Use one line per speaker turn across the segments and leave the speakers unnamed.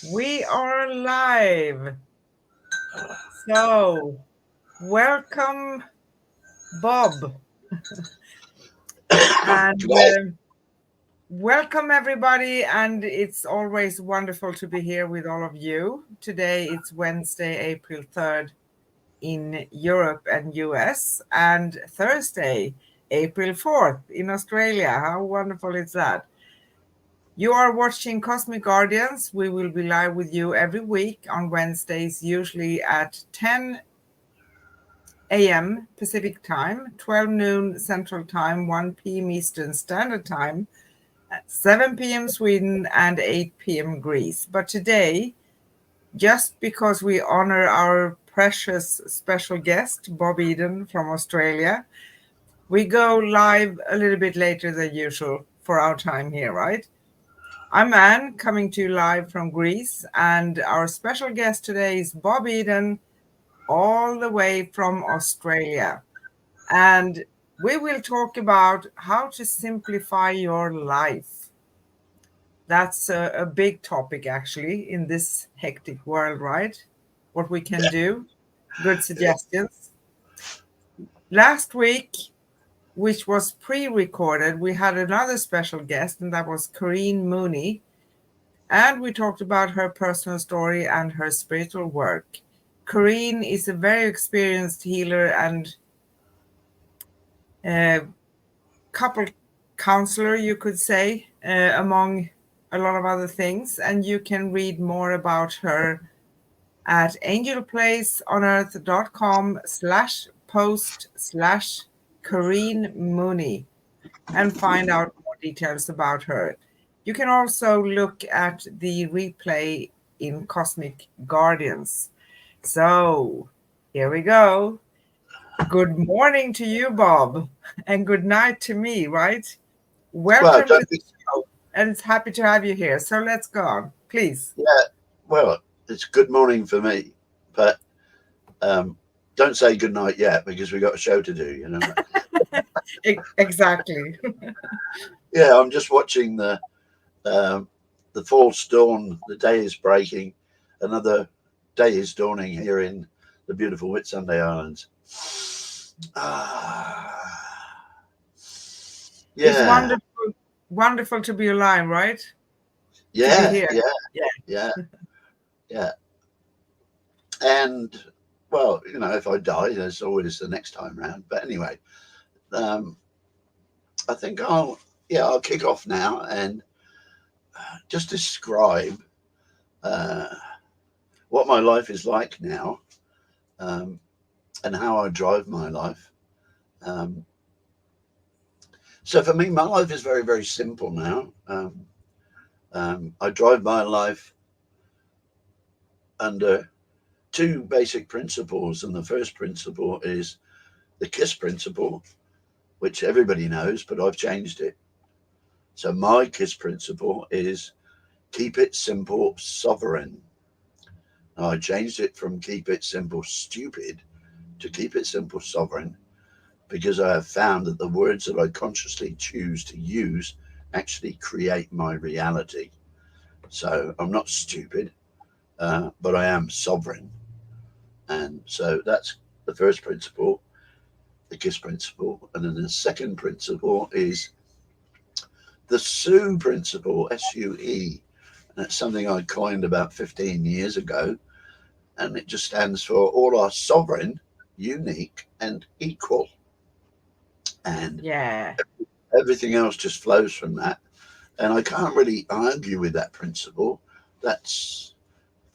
We are live. So, welcome, Bob. And welcome, everybody. And it's always wonderful to be here with all of you. Today, it's Wednesday, April 3rd in Europe and US, and Thursday, April 4th in Australia. How wonderful is that? You are watching Cosmic Guardians. We will be live with you every week on Wednesdays, usually at 10 a.m. Pacific Time, 12 noon Central Time, 1 p.m. Eastern Standard Time, 7 p.m. Sweden, and 8 p.m. Greece. But today, just because we honor our precious special guest, Bob Eden from Australia, we go live a little bit later than usual for our time here, right? I'm Anne, coming to you live from Greece, and our special guest today is Bob Eden, all the way from Australia. And we will talk about how to simplify your life. That's a big topic, actually, in this hectic world, right? What we can do. Good suggestions. Last week, which was pre-recorded, we had another special guest, and that was Corinne Mooney. And we talked about her personal story and her spiritual work. Corinne is a very experienced healer and couple counselor, you could say, among a lot of other things. And you can read more about her at angelplaceonearth.com/post/Corinne Mooney and find out more details about her. You can also look at the replay in Cosmic Guardians. So here we go. Good morning to you, Bob, and good night to me, right?
Well,
Welcome to
don't
the
be,
show, and it's happy to have you here. So let's go on, please.
yeah, well, it's good morning for me, but don't say good night yet because we got a show to do, you know.
Exactly.
Yeah, I'm just watching the false dawn. The day is breaking. Another day is dawning here in the beautiful Whitsunday Islands. Ah,
It's
yeah,
wonderful to be alive, right? To be
yeah,
here.
yeah,
Yeah.
yeah, yeah. And well, you know, if I die, there's always the next time round. But anyway, um, I think I'll kick off now and just describe uh, what my life is like now, um, and how I drive my life. Um, so for me, my life is very, very simple now. I drive my life under two basic principles, and the first principle is the KISS principle, which everybody knows, but I've changed it. So my KISS principle is keep it simple, sovereign. Now, I changed it from keep it simple, stupid to keep it simple, sovereign, because I have found that the words that I consciously choose to use actually create my reality. So I'm not stupid, but I am sovereign. And so that's the first principle, the KISS principle. And then the second principle is the SUE principle, SUE. And that's something I coined about 15 years ago. And it just stands for all are sovereign, unique, and equal. And
Yeah.
everything else just flows from that. And I can't really argue with that principle. That's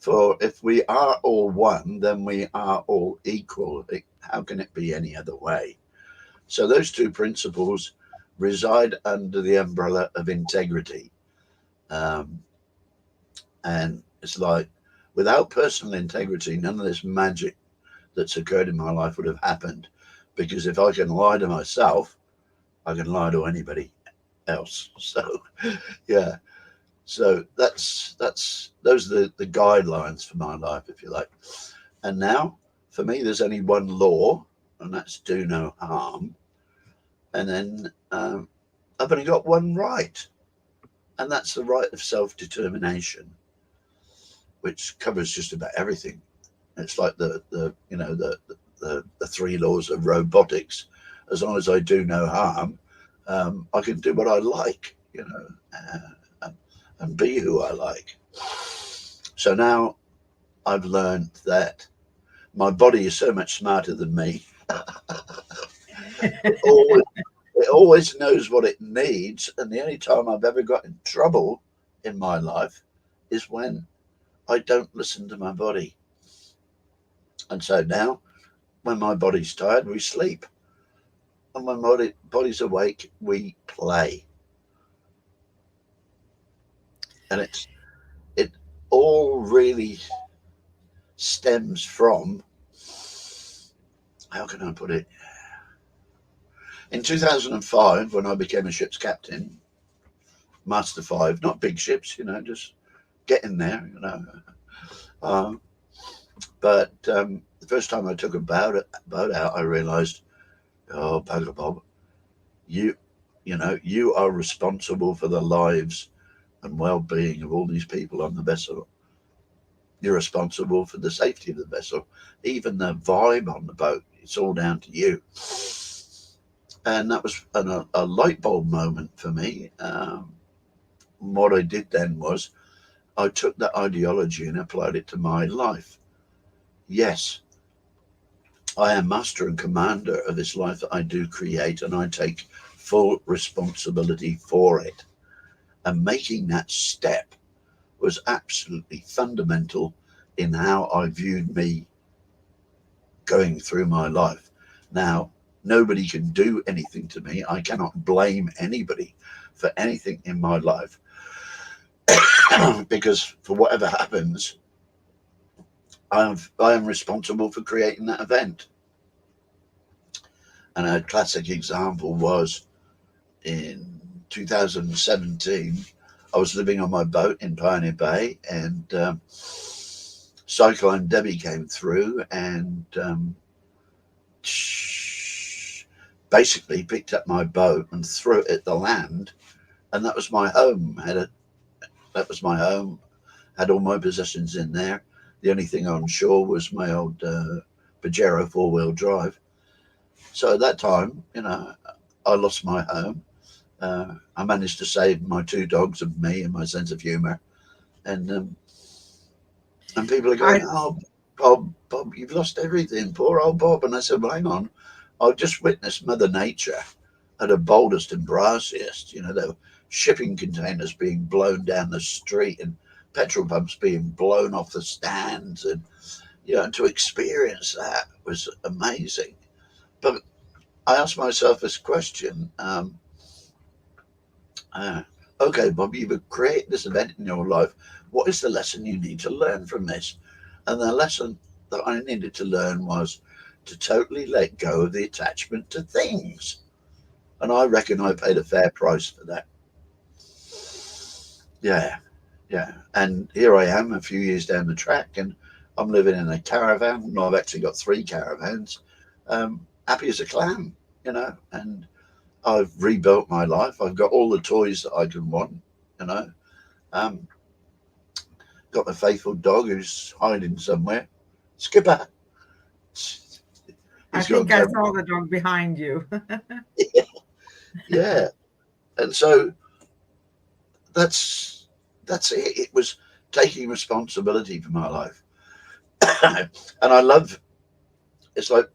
for if we are all one, then we are all equal. How can it be any other way? So those two principles reside under the umbrella of integrity. Um, and it's like without personal integrity, none of this magic that's occurred in my life would have happened. Because if I can lie to myself, I can lie to anybody else. So yeah. So that's those are the guidelines for my life, if you like. And now, for me, there's only one law, and that's do no harm. And then I've only got one right, and that's the right of self determination. which covers just about everything. It's like the three laws of robotics. As long as I do no harm, I can do what I like, and be who I like. So now I've learned that my body is so much smarter than me. It always knows what it needs, and the only time I've ever got in trouble in my life is when I don't listen to my body. And so now, when my body's tired, we sleep, and when my body's awake, we play. And it all really stems from, how can I put it? In 2005, when I became a ship's captain, Master 5, not big ships, just getting there, but the first time I took a boat out, I realized, oh, Bugger Bob, you are responsible for the lives and well-being of all these people on the vessel. You're responsible for the safety of the vessel, even the vibe on the boat. It's all down to you. And that was a light bulb moment for me. What I did then was I took that ideology and applied it to my life. Yes, I am master and commander of this life that I do create, and I take full responsibility for it. And making that step was absolutely fundamental in how I viewed me going through my life. Now, nobody can do anything to me. I cannot blame anybody for anything in my life because for whatever happens, I am responsible for creating that event. And a classic example was in 2017, I was living on my boat in Pioneer Bay, and Cyclone Debbie came through and basically picked up my boat and threw it at the land, and that was my home. That was my home. Had all my possessions in there. The only thing on shore was my old Pajero 4-wheel drive. So at that time, I lost my home. I managed to save my 2 dogs and me and my sense of humor. And people are going, oh, Bob, you've lost everything. Poor old Bob. And I said, well, hang on. I've just witnessed Mother Nature at her boldest and brassiest. There were shipping containers being blown down the street and petrol pumps being blown off the stands. And, to experience that was amazing. But I asked myself this question. Okay, Bob, you've created this event in your life. What is the lesson you need to learn from this? And the lesson that I needed to learn was to totally let go of the attachment to things. And I reckon I paid a fair price for that. Yeah. And here I am a few years down the track, and I'm living in a caravan. No, I've actually got 3 caravans. Happy as a clam, and I've rebuilt my life. I've got all the toys that I can want, got my faithful dog who's hiding somewhere. Skipper.
I think I saw the dog behind you.
Yeah. And so that's it. It was taking responsibility for my life. And I love, it's like,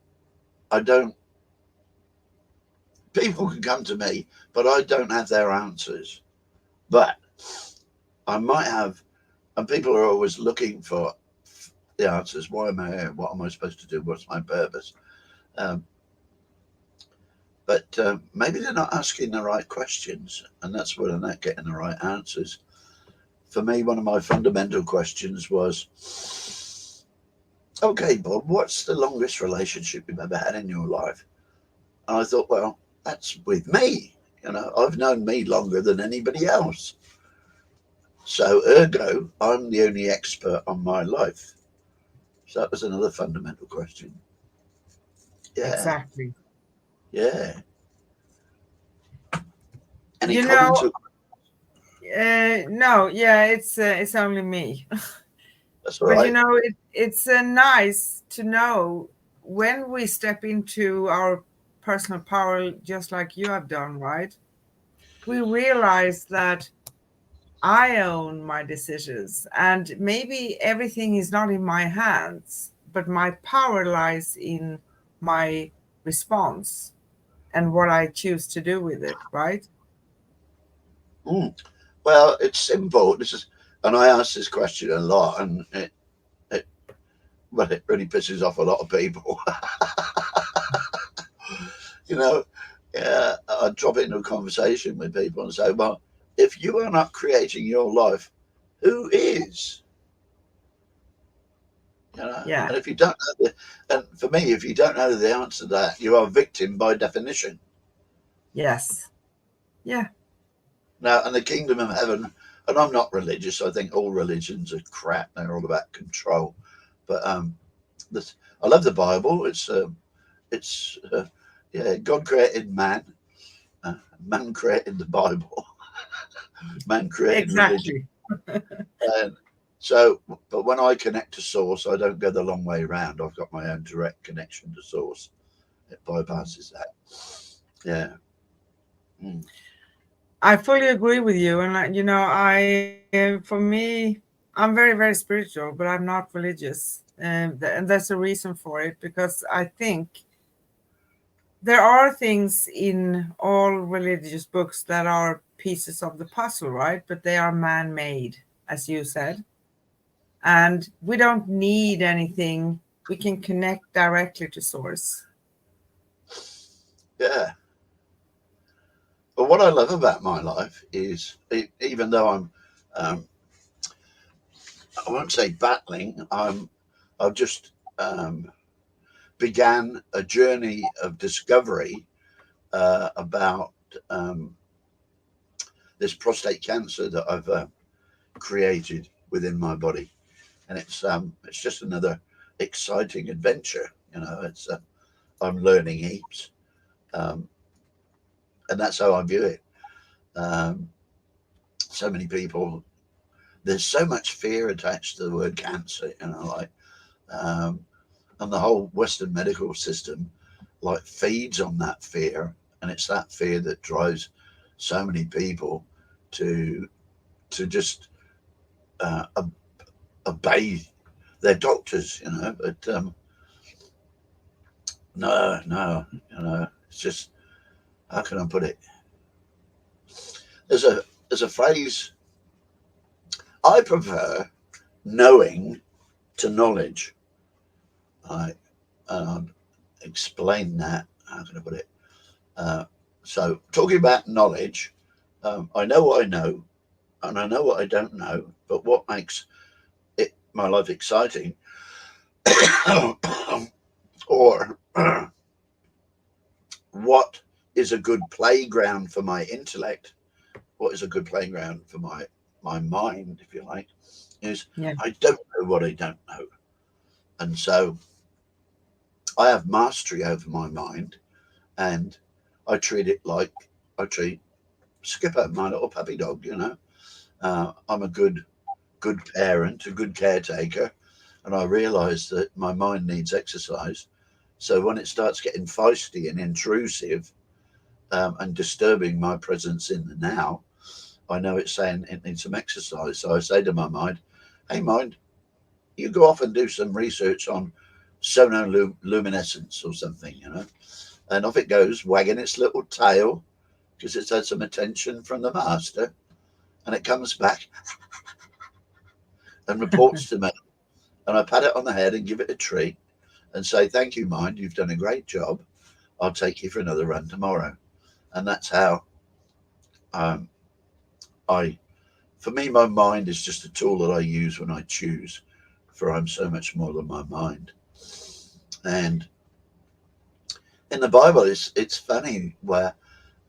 people can come to me, but I don't have their answers. But I might have, and people are always looking for the answers. Why am I here? What am I supposed to do? What's my purpose? But maybe they're not asking the right questions, and that's where they're not getting the right answers. For me, one of my fundamental questions was, okay, Bob, what's the longest relationship you've ever had in your life? And I thought, well, that's with me. I've known me longer than anybody else. So ergo, I'm the only expert on my life. So that was another fundamental question. Yeah.
Exactly.
Yeah.
No, yeah, it's only me.
That's all
But
right.
it's nice to know when we step into our personal power, just like you have done, right? We realize that I own my decisions, and maybe everything is not in my hands, but my power lies in my response and what I choose to do with it, right?
Mm. Well, it's simple. And I ask this question a lot, and it really pisses off a lot of people. you know, I drop it into a conversation with people and say, well, if you are not creating your life, who is?
Yeah.
And if you don't know and for me, if you don't know the answer to that, you are a victim by definition.
Yes. Yeah.
Now, in the kingdom of heaven, and I'm not religious, I think all religions are crap. They're all about control. But this, I love the Bible. It's yeah, God created man, man created the Bible, man created religion.
Exactly.
And so, but when I connect to source, I don't go the long way around. I've got my own direct connection to source. It bypasses that. Yeah. Mm.
I fully agree with you. And, for me, I'm very, very spiritual, but I'm not religious. And that's a reason for it, because I think there are things in all religious books that are pieces of the puzzle, right? But they are man made, as you said. And we don't need anything. We can connect directly to source.
Yeah. But what I love about my life is, even though um, I won't say battling, I've just began a journey of discovery about this prostate cancer that I've created within my body, and it's just another exciting adventure. It's I'm learning heaps, um, and that's how I view it. Um, so many people, there's so much fear attached to the word cancer, like, um, and the whole Western medical system like feeds on that fear, and it's that fear that drives so many people to just uh, obey their doctors, But no, it's just, how can I put it? There's a phrase, I prefer knowing to knowledge. I explain that. How can I put it? Uh, so talking about knowledge, I know what I know, and I know what I don't know. But what makes my life exciting, or what is a good playground for my intellect, what is a good playground for my mind, if you like, is
Yeah.
I don't know what I don't know, and so I have mastery over my mind, and I treat it like I treat Skipper, my little puppy dog. I'm a good parent, a good caretaker, and I realise that my mind needs exercise. So when it starts getting feisty and intrusive, and disturbing my presence in the now, I know it's saying it needs some exercise. So I say to my mind, "Hey, mind, you go off and do some research on sonoluminescence or something." And off it goes, wagging its little tail because it's had some attention from the master, and it comes back and reports to me, and I pat it on the head and give it a treat and say, "Thank you, mind, you've done a great job. I'll take you for another run tomorrow." And that's how um, I, for me, my mind is just a tool that I use when I choose, for I'm so much more than my mind. And in the Bible, it's funny where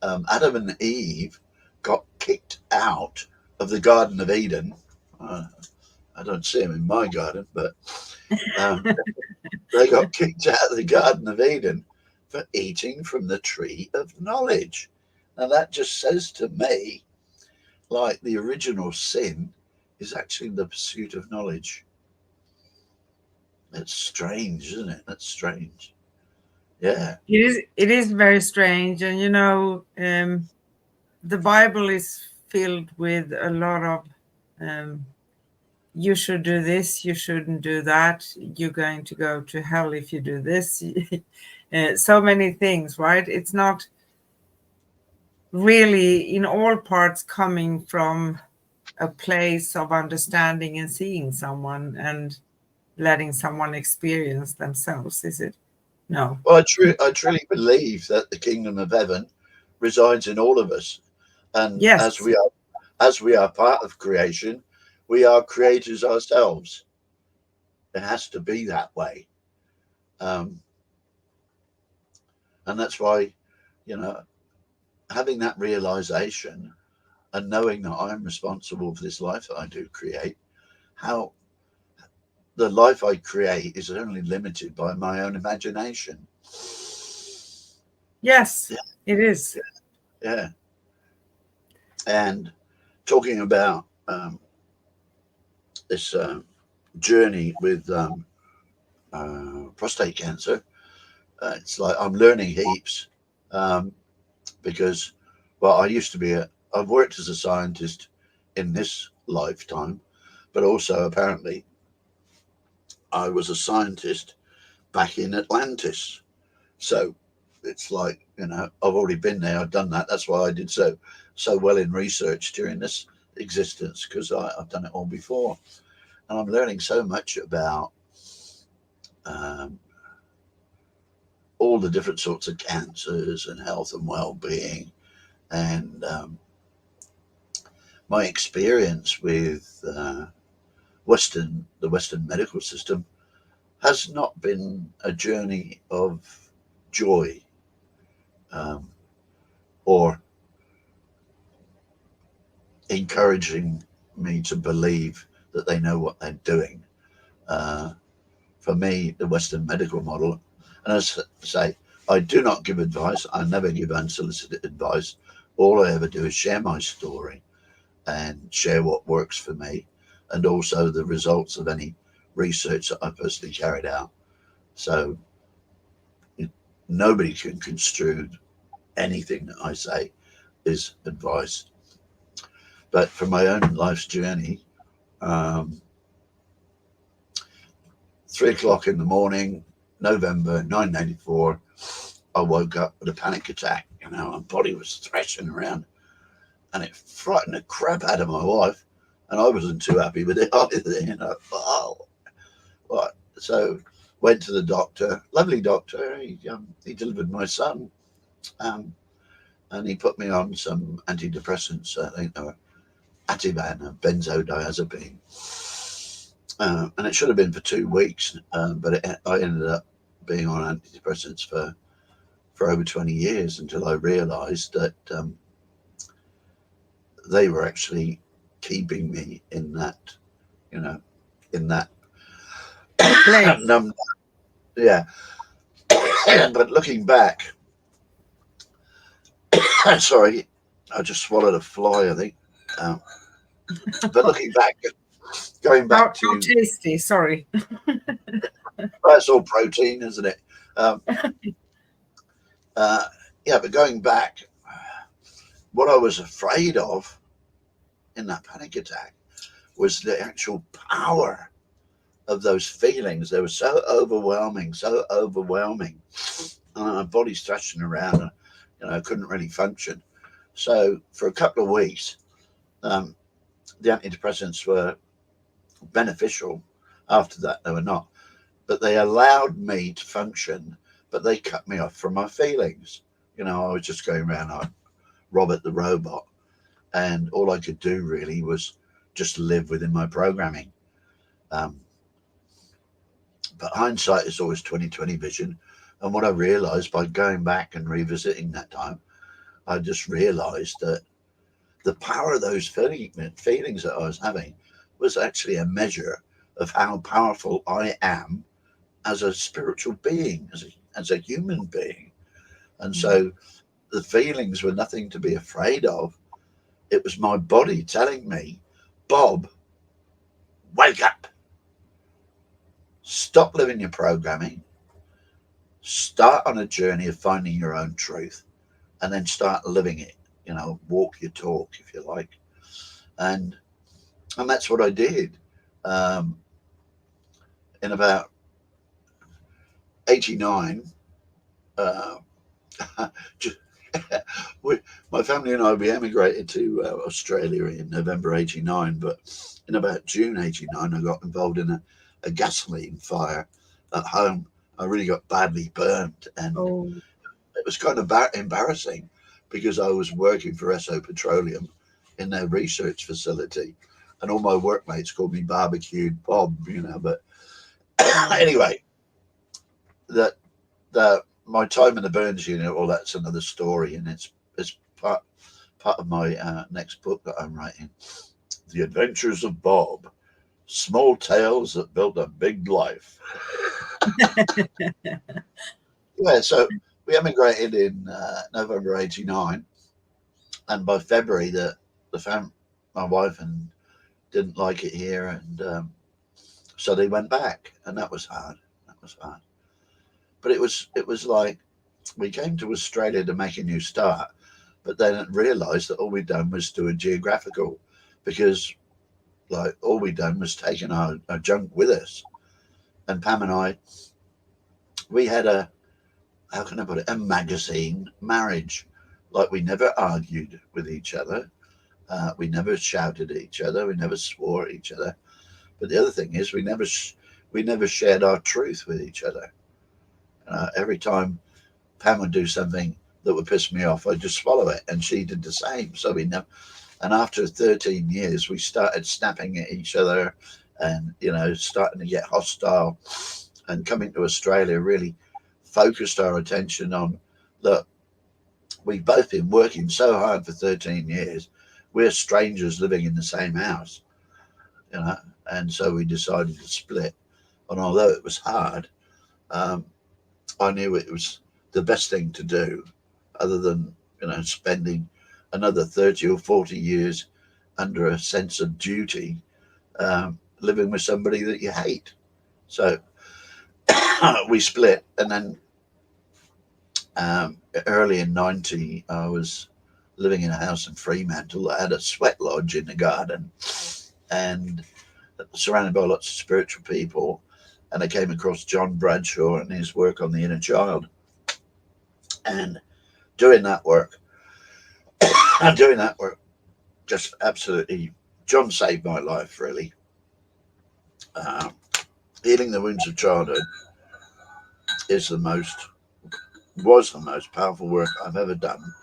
Adam and Eve got kicked out of the Garden of Eden. Uh, I don't see them in my garden, but um, they got kicked out of the Garden of Eden for eating from the tree of knowledge. Now that just says to me, like, the original sin is actually the pursuit of knowledge. It's strange, isn't it? That's strange. Yeah.
It is very strange. And, the Bible is filled with a lot of, you should do this, you shouldn't do that, you're going to go to hell if you do this. So many things, right? It's not really in all parts coming from a place of understanding and seeing someone and letting someone experience themselves, is it? No.
Well, I truly believe that the kingdom of heaven resides in all of us, and
Yes.
as we are part of creation, we are creators ourselves. It has to be that way, um, and that's why, you know, having that realization and knowing that I'm responsible for this life that I do create, how the life I create is only limited by my own imagination.
Yes,
Yeah,
it is.
yeah. And talking about this journey with prostate cancer, it's like I'm learning heaps um, because, well, I've worked as a scientist in this lifetime, but also apparently I was a scientist back in Atlantis. So it's like, I've already been there, I've done that. That's why I did so well in research during this existence, because I've done it all before. And I'm learning so much about um, all the different sorts of cancers and health and well-being, and my experience with the Western medical system has not been a journey of joy, um, or encouraging me to believe that they know what they're doing. Uh, for me, the Western medical model, and as I say, I do not give advice. I never give unsolicited advice. All I ever do is share my story and share what works for me, and also the results of any research that I personally carried out. So nobody can construe anything that I say is advice. But for my own life's journey, um, 3 o'clock in the morning, November 1994, I woke up with a panic attack. My body was thrashing around, and it frightened the crap out of my wife. And I wasn't too happy with it either. Oh, what? So went to the doctor, lovely doctor. He delivered my son, um, and he put me on some antidepressants. I think they were Ativan and benzodiazepine. And it should have been for 2 weeks, but I ended up being on antidepressants for over 20 years until I realized that they were actually keeping me in that, in that
Place.
numb. Yeah. But looking back, sorry, I just swallowed a fly, I think. Um, but looking back, going back
How
to,
tasty, sorry.
that's all protein, isn't it? Um, uh, yeah, but going back, what I was afraid of in that panic attack was the actual power of those feelings. They were so overwhelming, so overwhelming. And my body's thrashing around, and I couldn't really function. So for a couple of weeks, um, the antidepressants were beneficial. After that, they were not. But they allowed me to function, but they cut me off from my feelings. I was just going around like Robert the robot, and all I could do really was just live within my programming. Um, but hindsight is always 20/20 vision. And what I realized by going back and revisiting that time, I just realized that the power of those feelings that I was having was actually a measure of how powerful I am as a spiritual being, as a human being. And so the feelings were nothing to be afraid of. It was my body telling me, Bob, wake up. stop living your programming, start on a journey of finding your own truth, and then start living it. You know, walk your talk, if you like. And that's what I did. In about 89, uh, my family and I, we emigrated to Australia in November 89, but in about June 89, I got involved in a gasoline fire at home. I really got badly burned, and it was kind of embarrassing because I was working for Esso Petroleum in their research facility, and all my workmates called me Barbecued Bob, you know. But anyway, that my time in the burns unit, all that's another story, and it's part of my next book that I'm writing, The Adventures of Bob, Small Tales That Built a Big Life. Yeah, so we emigrated in November 89, and by February my wife and didn't like it here, and so they went back, and that was hard. But it was like we came to Australia to make a new start, but then realised that all we'd done was do a geographical, because like all we'd done was taken our junk with us. And Pam and I, we had how can I put it, a magazine marriage. Like, we never argued with each other. We never shouted at each other. We never swore at each other. But the other thing is, we never shared our truth with each other. Every time Pam would do something that would piss me off, I'd just swallow it, and she did the same. So we never. And after 13 years, we started snapping at each other, and starting to get hostile. And coming to Australia really focused our attention on, look, we've both been working so hard for 13 years. We're strangers living in the same house, and so we decided to split. And although it was hard, I knew it was the best thing to do, other than spending another 30 or 40 years under a sense of duty, living with somebody that you hate. So we split, and then early in 90, I was living in a house in Fremantle that had a sweat lodge in the garden, and surrounded by lots of spiritual people. And I came across John Bradshaw and his work on the inner child, and doing that work just absolutely, John saved my life, really. Healing the wounds of childhood was the most powerful work I've ever done.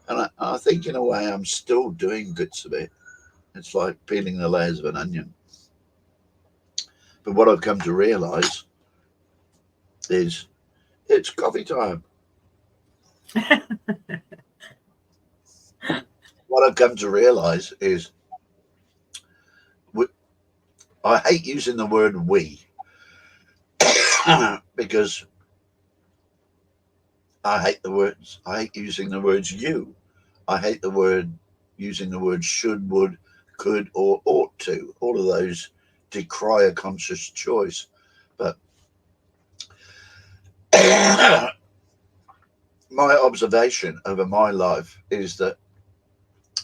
And I think, in a way, I'm still doing bits of it. It's like peeling the layers of an onion. But what I've come to realize is it's coffee time. What I've come to realize is I hate using the word we because I hate using the words you. I hate using the word should, would, could, or ought to. All of those decry a conscious choice. But my observation over my life is that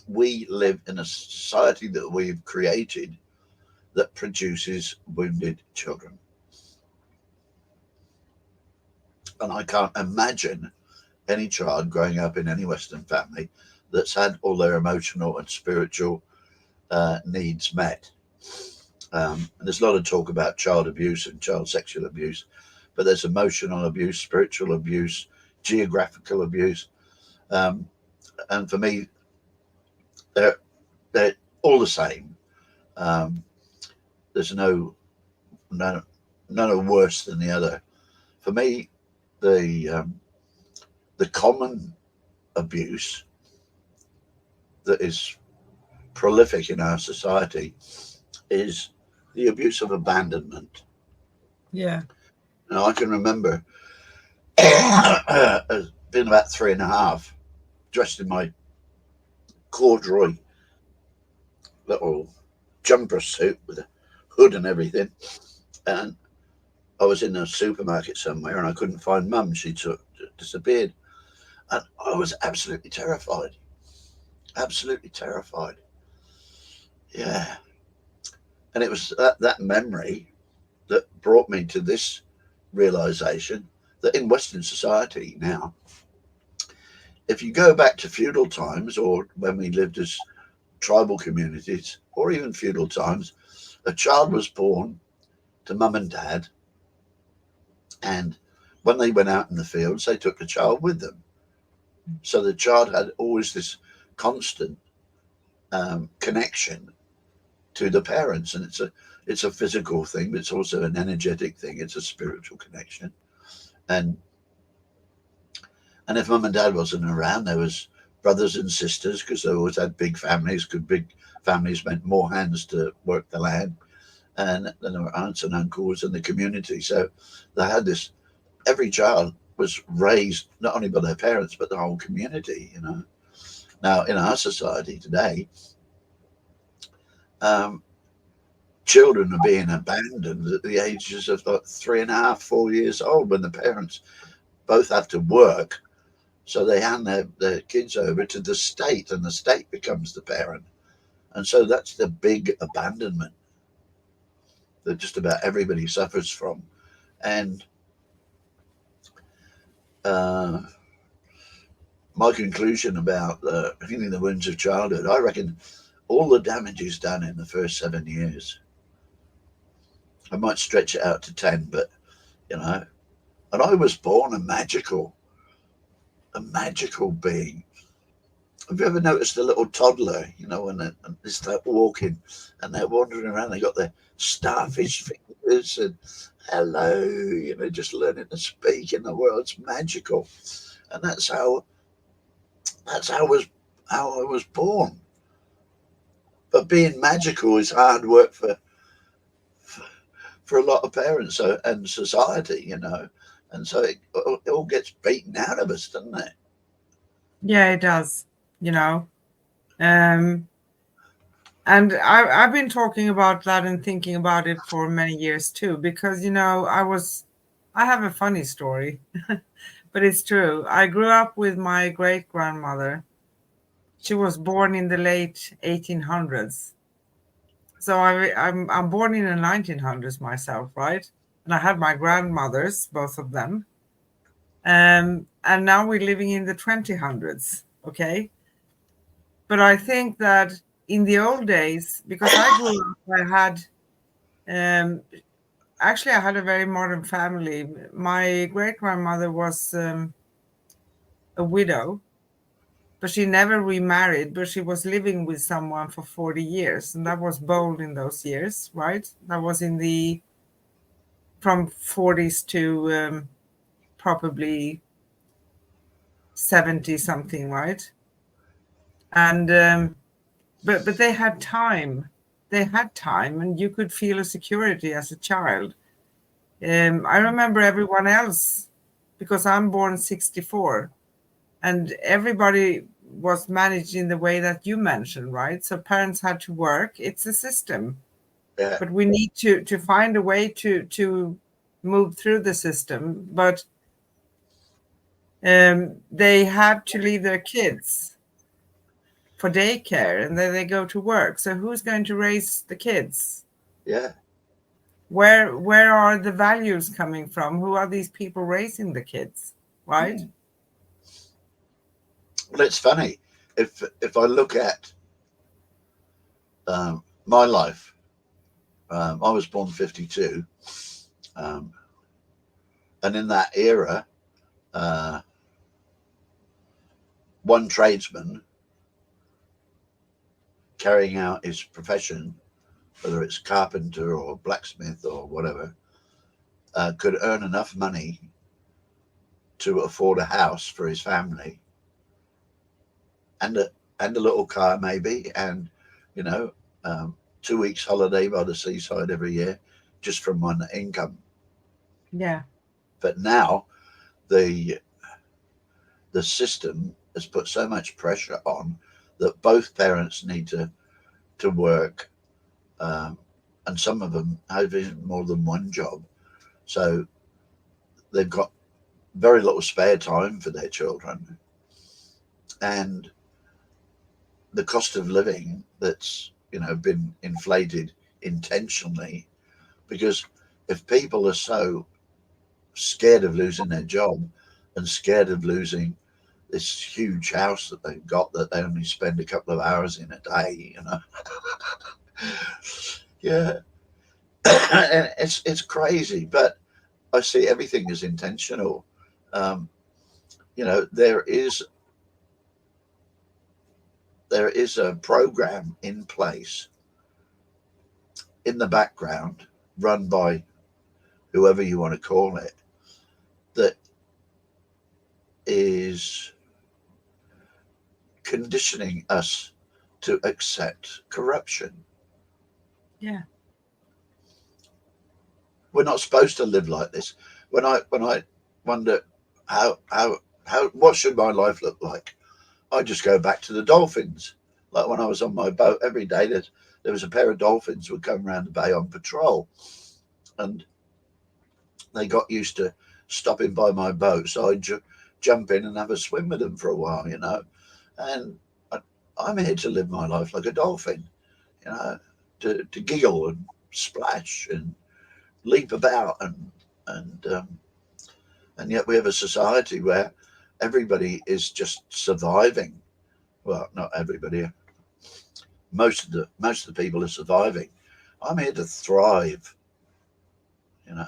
we live in a society that we've created that produces wounded children. And I can't imagine any child growing up in any Western family that's had all their emotional and spiritual needs met. And there's a lot of talk about child abuse and child sexual abuse, but there's emotional abuse, spiritual abuse, geographical abuse. And for me, they're all the same. There's none are worse than the other. For me, the common abuse that is prolific in our society is the abuse of abandonment.
Yeah.
Now, I can remember being about 3.5, dressed in my corduroy little jumper suit with a hood and everything, and I was in a supermarket somewhere and I couldn't find Mum. She disappeared. And I was absolutely terrified. Absolutely terrified. Yeah. And it was that memory that brought me to this realization that in Western society now, if you go back to feudal times or when we lived as tribal communities or even feudal times, a child was born to mum and dad, and when they went out in the fields, they took the child with them. So the child had always this constant connection to the parents, and it's a physical thing, but it's also an energetic thing. It's a spiritual connection, and if mum and dad wasn't around, there was brothers and sisters because they always had big families. Because big families meant more hands to work the land, and then there were aunts and uncles in the community. So they had this. Every child was raised not only by their parents but the whole community. Now in our society today, children are being abandoned at the ages of like 3.5, 4 years old when the parents both have to work. So they hand their kids over to the state, and the state becomes the parent. And so that's the big abandonment that just about everybody suffers from. And my conclusion about healing the wounds of childhood, I reckon all the damage is done in the first 7 years. I might stretch it out to 10, but, and I was born a magical being. Have you ever noticed a little toddler, when they start walking and they're wandering around, they got their starfish fingers and hello, just learning to speak in the world. It's magical. And that's how I was born. But being magical is hard work for a lot of parents and society, and so it all gets beaten out of us, doesn't it?
Yeah, it does. And I've been talking about that and thinking about it for many years too, because I have a funny story, but it's true. I grew up with my great grandmother. She was born in the late 1800s. So I'm born in the 1900s myself, right? And I had my grandmothers, both of them. And now we're living in the 2000s, okay? But I think that in the old days, because I grew up, I had a very modern family. My great grandmother was a widow, but she never remarried, but she was living with someone for 40 years. And that was bold in those years, right? That was from 40s to probably 70 something, right? And but they had time. They had time, and you could feel a security as a child. I remember everyone else, because I'm born 64, and everybody was managed in the way that you mentioned, right? So parents had to work. It's a system,
Yeah.
but we need to find a way to move through the system. But they have to leave their kids for daycare, and then they go to work. So who's going to raise the kids?
Yeah.
Where are the values coming from? Who are these people raising the kids, right?
Well, it's funny. If I look at my life, I was born 52, and in that era, one tradesman carrying out his profession, whether it's carpenter or blacksmith or whatever, could earn enough money to afford a house for his family and a little car maybe, and 2 weeks holiday by the seaside every year just from one income.
Yeah.
But now the system has put so much pressure on that both parents need to work, and some of them have more than one job. So they've got very little spare time for their children, and the cost of living that's been inflated intentionally, because if people are so scared of losing their job and scared of losing this huge house that they've got that they only spend a couple of hours in a day, yeah. And it's crazy, but I see everything as intentional. There is a program in place in the background, run by whoever you want to call it, that is conditioning us to accept corruption.
Yeah.
We're not supposed to live like this. When I wonder how what should my life look like, I just go back to the dolphins. Like when I was on my boat every day, there was a pair of dolphins would come around the bay on patrol, and they got used to stopping by my boat, so I'd jump in and have a swim with them for a while, and I'm here to live my life like a dolphin, to giggle and splash and leap about, and yet we have a society where everybody is just surviving. Well, not everybody. Most of the people are surviving. I'm here to thrive, and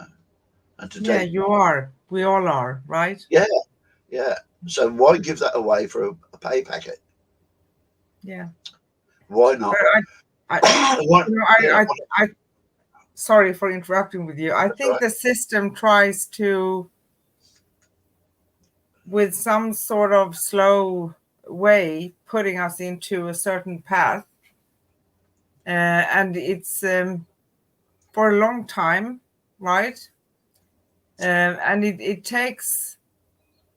to take.
You are. We all are, right?
Yeah, yeah. So why give that away for a pay packet?
Yeah.
Why not?
Sorry for interrupting with you. I think
right.
the system tries to, with some sort of slow way, putting us into a certain path. And it's for a long time, right? And it takes,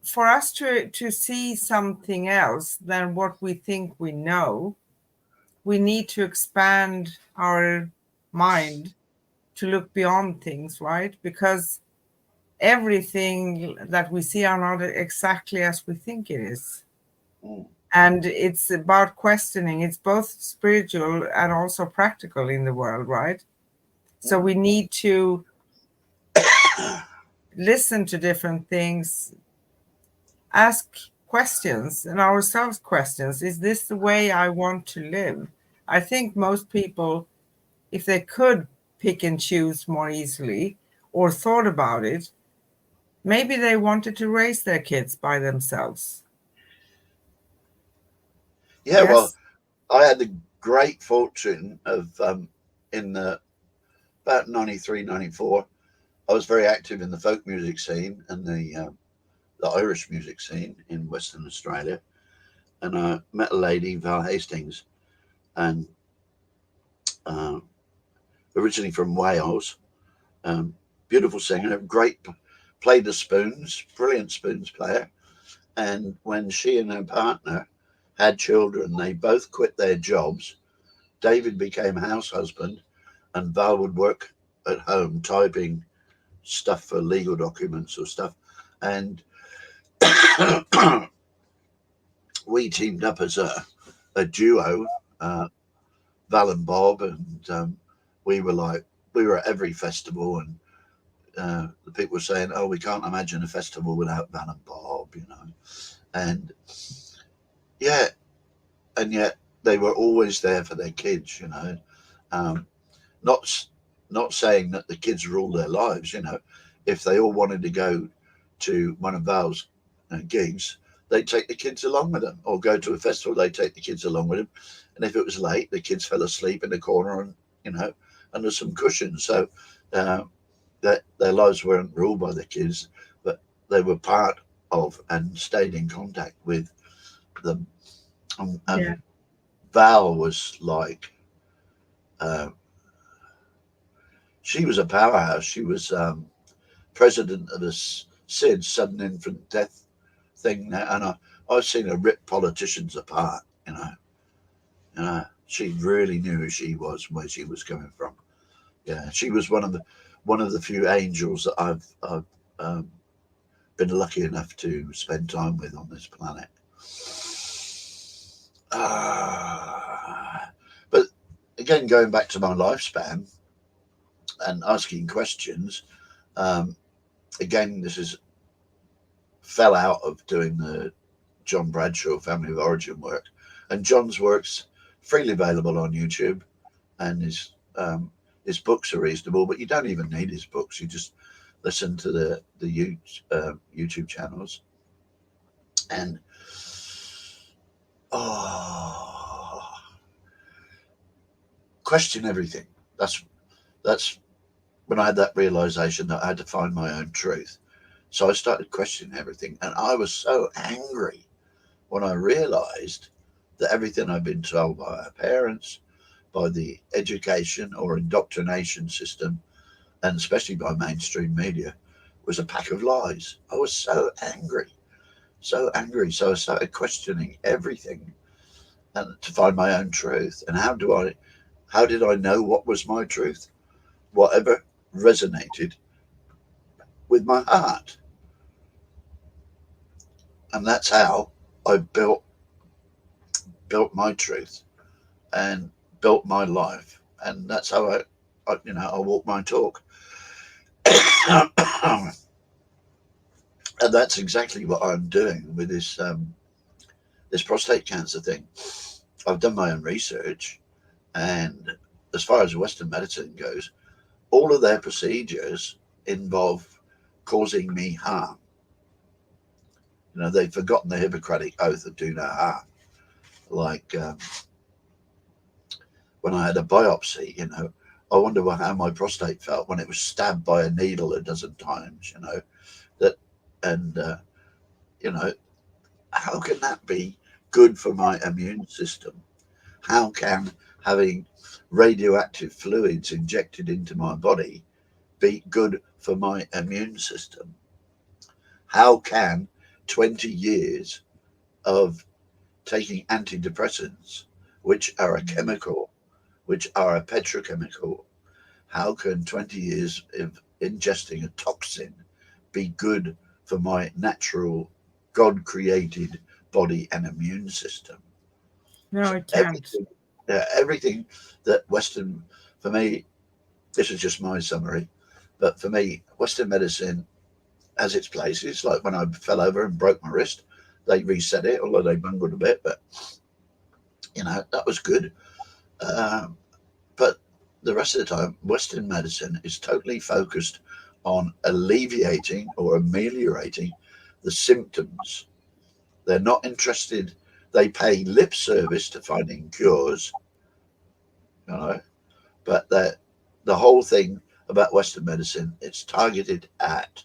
for us to see something else than what we think we know, we need to expand our mind to look beyond things, right? Because everything that we see are not exactly as we think it is. And it's about questioning. It's both spiritual and also practical in the world, right? So we need to listen to different things, ask questions, and ourselves questions. Is this the way I want to live? I think most people, if they could pick and choose more easily or thought about it, maybe they wanted to raise their kids by themselves.
Yeah,
Yes?
well, I had the great fortune of in about 93, 94, I was very active in the folk music scene and the Irish music scene in Western Australia. And I met a lady, Val Hastings, and originally from Wales, beautiful singer, played the spoons, brilliant spoons player. And when she and her partner had children, they both quit their jobs. David became house husband, and Val would work at home typing stuff for legal documents or stuff. And we teamed up as a duo, Val and Bob, and we were at every festival, and the people were saying, "Oh, we can't imagine a festival without Val and Bob," and yeah, and yet they were always there for their kids, not not saying that the kids rule their lives, if they all wanted to go to one of Val's gigs, they'd take the kids along with them, or go to a festival, they'd take the kids along with them. And if it was late, the kids fell asleep in the corner and, under some cushions. So that their lives weren't ruled by the kids, but they were part of and stayed in contact with them. And Val was like, she was a powerhouse. She was president of the SID, sudden infant death thing, and I've seen her rip politicians apart. She really knew who she was and where she was coming from. Yeah, she was one of one of the few angels that I've been lucky enough to spend time with on this planet. But again, going back to my lifespan and asking questions, again, this is fell out of doing the John Bradshaw Family of Origin work, and John's work's freely available on YouTube, and his books are reasonable, but you don't even need his books. You just listen to the YouTube channels, and question everything. That's when I had that realization that I had to find my own truth. So I started questioning everything, and I was so angry when I realized that everything I'd been told by our parents, by the education or indoctrination system, and especially by mainstream media, was a pack of lies. I was so angry. So angry. So I started questioning everything and to find my own truth. And how did I know what was my truth? Whatever resonated with my heart. And that's how I built my truth and built my life. And that's how I walk my talk. And that's exactly what I'm doing with this prostate cancer thing. I've done my own research, and as far as Western medicine goes, all of their procedures involve causing me harm. They've forgotten the Hippocratic oath of do no harm. Like when I had a biopsy, I wonder how my prostate felt when it was stabbed by a needle a dozen times. How can that be good for my immune system? How can having radioactive fluids injected into my body be good for my immune system? How can 20 years of taking antidepressants, which are a chemical, which are a petrochemical, how can 20 years of ingesting a toxin be good for my natural, God-created body and immune system?
No, it can't.
Everything that Western, for me, this is just my summary, but for me, Western medicine has its places. Like when I fell over and broke my wrist, they reset it, although they bungled a bit, but that was good. But the rest of the time, Western medicine is totally focused on alleviating or ameliorating the symptoms. They're not interested. They pay lip service to finding cures, but the whole thing about Western medicine, it's targeted at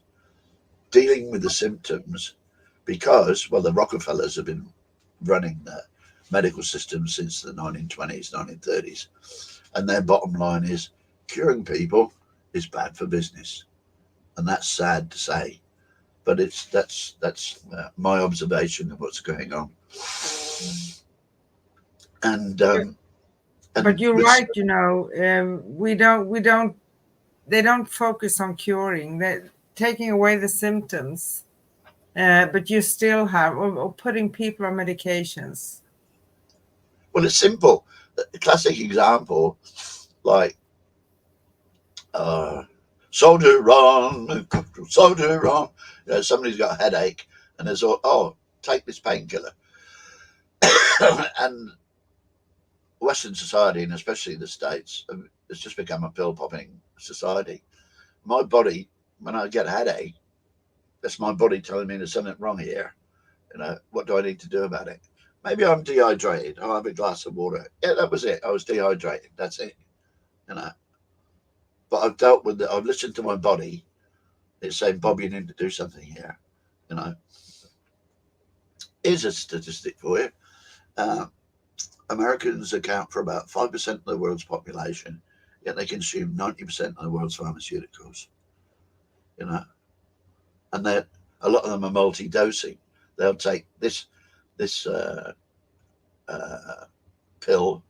dealing with the symptoms because, well, the Rockefellers have been running the medical system since the 1920s, 1930s. And their bottom line is curing people is bad for business. And that's sad to say, but that's my observation of what's going on. And
but you're right. They don't focus on curing. They're taking away the symptoms, but you still have or putting people on medications.
Well, it's simple. A classic example, like soldier on, soldier on. Somebody's got a headache, and there's take this painkiller. And Western society, and especially the States, it's just become a pill popping society. My body, when I get a headache, that's my body telling me there's something wrong here. What do I need to do about it? Maybe I'm dehydrated. I'll have a glass of water. Yeah, that was it. I was dehydrated. That's it. But I've dealt with it. I've listened to my body. It's saying, Bob, you need to do something here. Here's a statistic for you. Americans account for about 5% of the world's population, yet they consume 90% of the world's pharmaceuticals. And a lot of them are multi-dosing. They'll take this pill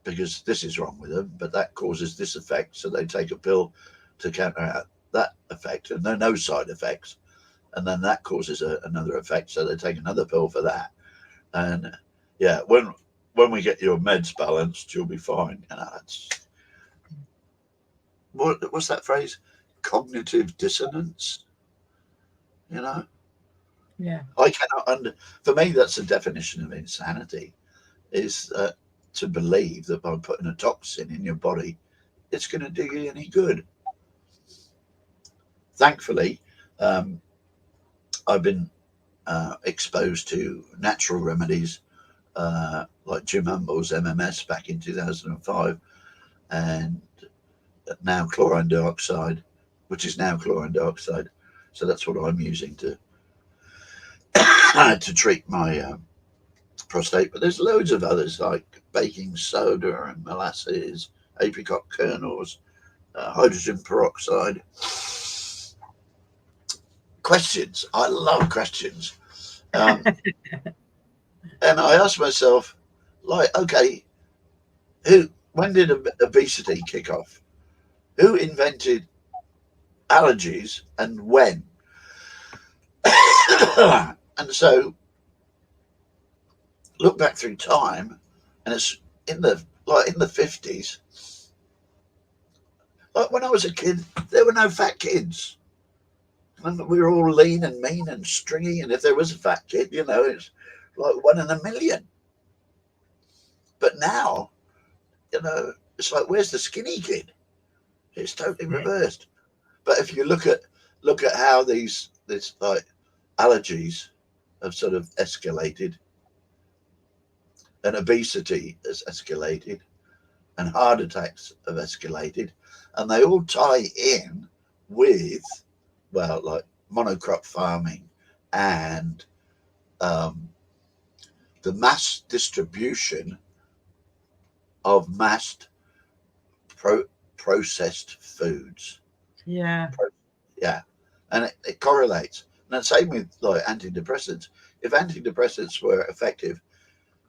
because this is wrong with them, but that causes this effect. So they take a pill to counteract that effect, and there are no side effects. And then that causes another effect. So they take another pill for that. And yeah, when we get your meds balanced, you'll be fine. it's, what's that phrase? Cognitive dissonance.
Yeah.
I cannot for me, that's the definition of insanity, is to believe that by putting a toxin in your body, it's going to do you any good. Thankfully, I've been exposed to natural remedies like Jim Humble's MMS back in 2005, and now chlorine dioxide, which is now chlorine dioxide. So that's what I'm using to to treat my prostate. But there's loads of others like baking soda and molasses, apricot kernels, hydrogen peroxide. Questions. I love questions. And I ask myself, like, okay, when did obesity kick off? Who invented allergies and when? And so look back through time, and it's in the 50s. Like when I was a kid, there were no fat kids. And we were all lean and mean and stringy, and if there was a fat kid, it's like 1 in a million. But now, it's like, where's the skinny kid? It's totally reversed. But if you look at how this like allergies have sort of escalated, and obesity has escalated, and heart attacks have escalated, and they all tie in with, well, like monocrop farming and the mass distribution of processed foods.
Yeah.
Yeah. And it correlates. And the same with like antidepressants. If antidepressants were effective,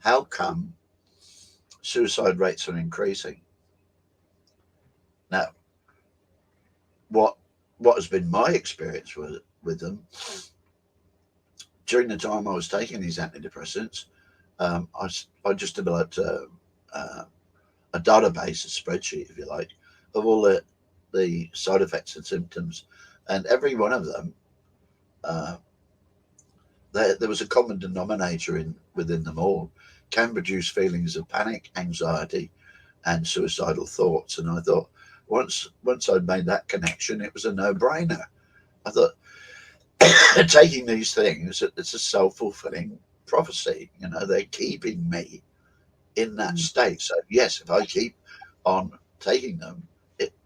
how come suicide rates are increasing? Now, what has been my experience with them during the time I was taking these antidepressants, I just developed a database, a spreadsheet, if you like, of all the side effects and symptoms, and every one of them, there was a common denominator within them all, can produce feelings of panic, anxiety, and suicidal thoughts. And I thought, once I'd made that connection, it was a no-brainer. I thought, taking these things, it's a self-fulfilling prophecy. They're keeping me in that state. So yes, if I keep on taking them,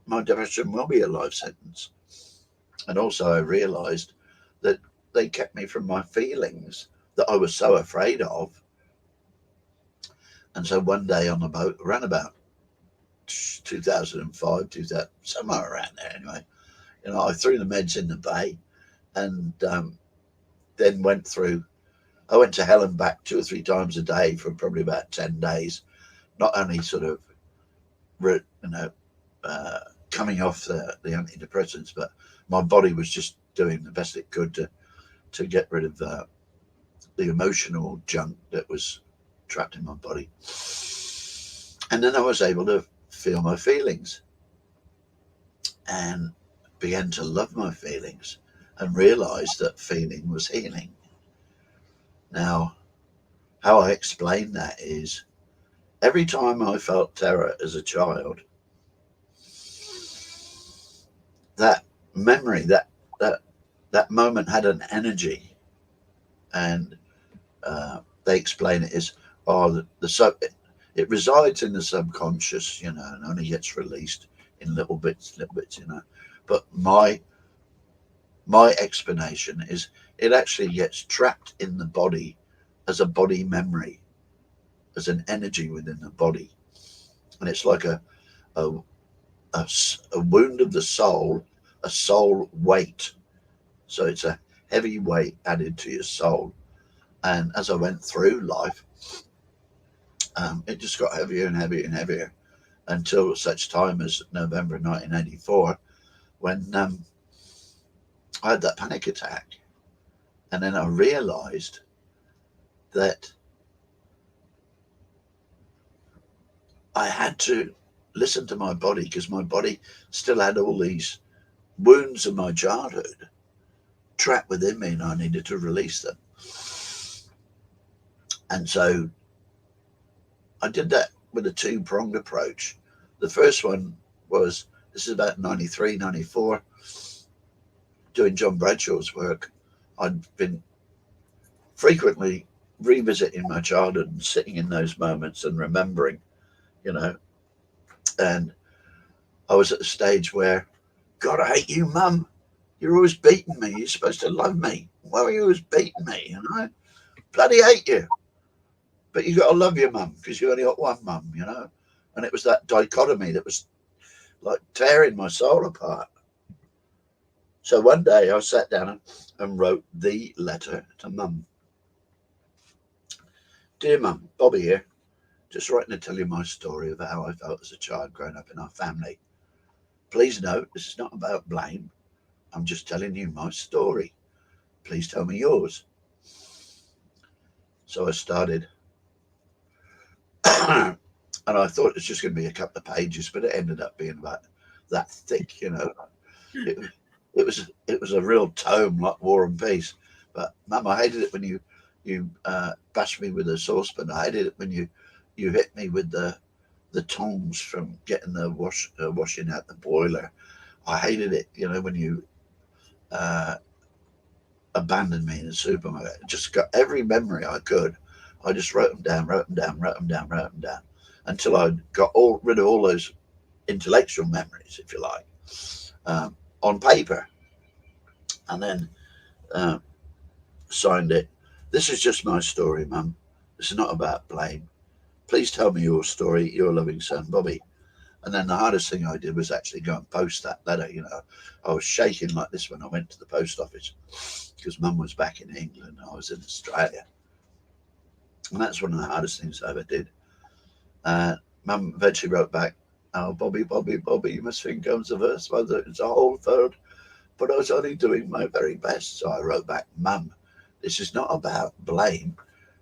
my depression will be a life sentence. And also I realized that they kept me from my feelings that I was so afraid of. And so one day on the boat, around about 2005, 2000, somewhere around there anyway, I threw the meds in the bay, and then I went to hell and back 2 or 3 times a day for probably about 10 days, not only sort of, coming off the antidepressants, but my body was just doing the best it could to get rid of the emotional junk that was trapped in my body. And then I was able to feel my feelings and began to love my feelings and realized that feeling was healing. Now, how I explain that is, every time I felt terror as a child, that memory, that moment had an energy, and they explain it as, it resides in the subconscious, and only gets released in little bits. But my explanation is, it actually gets trapped in the body as a body memory, as an energy within the body, and it's like a wound of the soul, a soul weight. So it's a heavy weight added to your soul. And as I went through life, it just got heavier and heavier and heavier until such time as November 1984, when I had that panic attack. And then I realized that I had to listen to my body, because my body still had all these wounds of my childhood trapped within me, and I needed to release them. And so I did that with a two-pronged approach. The first one was, this is about 93, 94, doing John Bradshaw's work. I'd been frequently revisiting my childhood and sitting in those moments and remembering, you know, and I was at the stage where, God, I hate you, Mum. You're always beating me. You're supposed to love me. Why are you always beating me? And I bloody hate you. But you got to love your mum, because you only got one mum, you know. And it was that dichotomy that was like tearing my soul apart. So one day I sat down and wrote the letter to Mum. Dear Mum, Bobby here. Just writing to tell you my story of how I felt as a child growing up in our family. Please note, this is not about blame. I'm just telling you my story. Please tell me yours. So I started. And I thought it was just going to be a couple of pages, but it ended up being about that thick, you know. It was a real tome, like War and Peace. But Mum, I hated it when you bashed me with a saucepan. I hated it when you hit me with the tongs from getting the washing out the boiler. I hated it, you know, when you abandoned me in the supermarket. Just got every memory I could. I just wrote them down until I got rid of all those intellectual memories, if you like, on paper, and then signed it. This is just my story, Mum. This is not about blame. Please tell me your story, your loving son, Bobby. And then the hardest thing I did was actually go and post that letter. You know, I was shaking like this when I went to the post office, because Mum was back in England and I was in Australia. And that's one of the hardest things I ever did. Mum eventually wrote back, oh, Bobby, you must think I was the first mother. It's a whole third. But I was only doing my very best. So I wrote back, Mum, this is not about blame.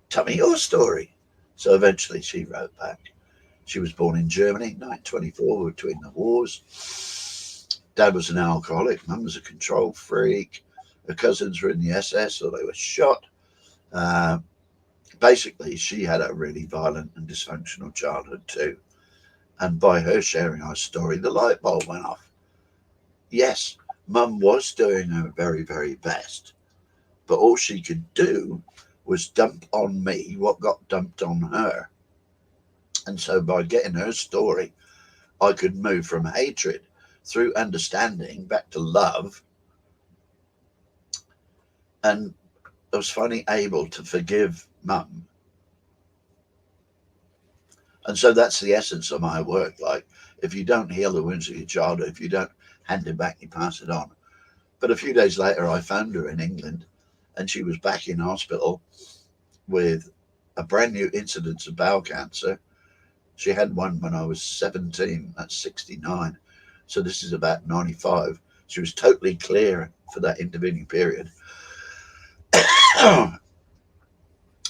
Tell me your story. So eventually she wrote back. She was born in Germany, 1924, between the wars. Dad was an alcoholic. Mum was a control freak. Her cousins were in the SS, so they were shot. Basically, she had a really violent and dysfunctional childhood too. And by her sharing our story, the light bulb went off. Yes, Mum was doing her very, very best. But all she could do was dump on me what got dumped on her. And so by getting her story, I could move from hatred through understanding back to love. And I was finally able to forgive Mum. And so that's the essence of my work. Like, if you don't heal the wounds of your childhood, if you don't hand it back, you pass it on. But a few days later, I found her in England, and she was back in hospital with a brand new incidence of bowel cancer. She had one when I was 17, that's 69. So this is about 95. She was totally clear for that intervening period.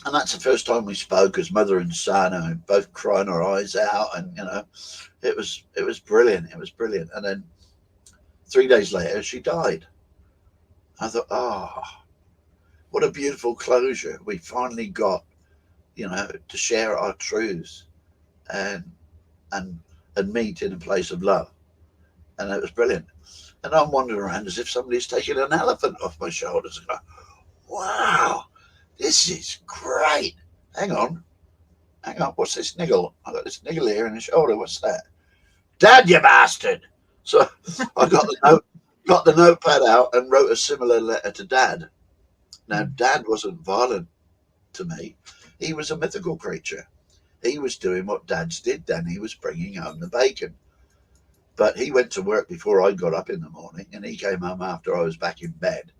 And that's the first time we spoke as mother and son, and both crying our eyes out. And, you know, it was brilliant. It was brilliant. And then 3 days later, she died. I thought, oh, what a beautiful closure. We finally got, you know, to share our truths and meet in a place of love. And it was brilliant. And I'm wandering around as if somebody's taken an elephant off my shoulders and go, wow, this is great. Hang on, what's this niggle? I got this niggle here in the shoulder. What's that? Dad, you bastard. So I got the notepad out and wrote a similar letter to Dad. Now, Dad wasn't violent to me. He was a mythical creature. He was doing what dads did then. He was bringing home the bacon. But he went to work before I got up in the morning, and he came home after I was back in bed.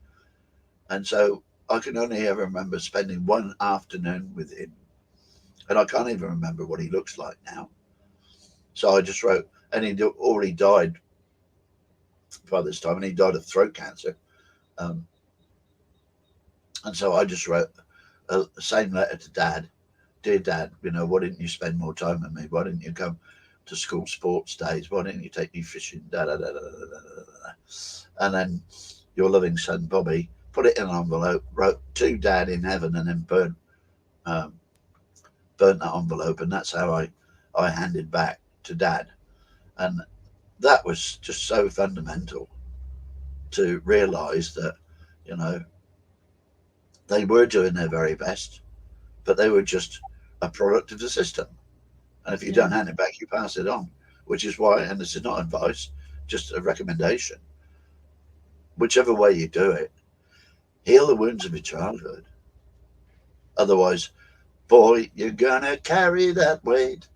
And so I can only ever remember spending one afternoon with him and I can't even remember what he looks like now. So I just wrote, and he'd already died by this time, and he died of throat cancer. And so I just wrote the same letter to Dad. Dear Dad, why didn't you spend more time with me? Why didn't you come to school sports days? Why didn't you take me fishing? Da, da, da, da, da, da, da. And then your loving son, Bobby, put it in an envelope, wrote to Dad in heaven, and then burnt that envelope. And that's how I handed back to Dad. And that was just so fundamental to realize that, they were doing their very best, but they were just a product of the system. And if you don't hand it back, you pass it on, which is why, and this is not advice, just a recommendation, whichever way you do it, heal the wounds of your childhood. Otherwise, boy, you're gonna carry that weight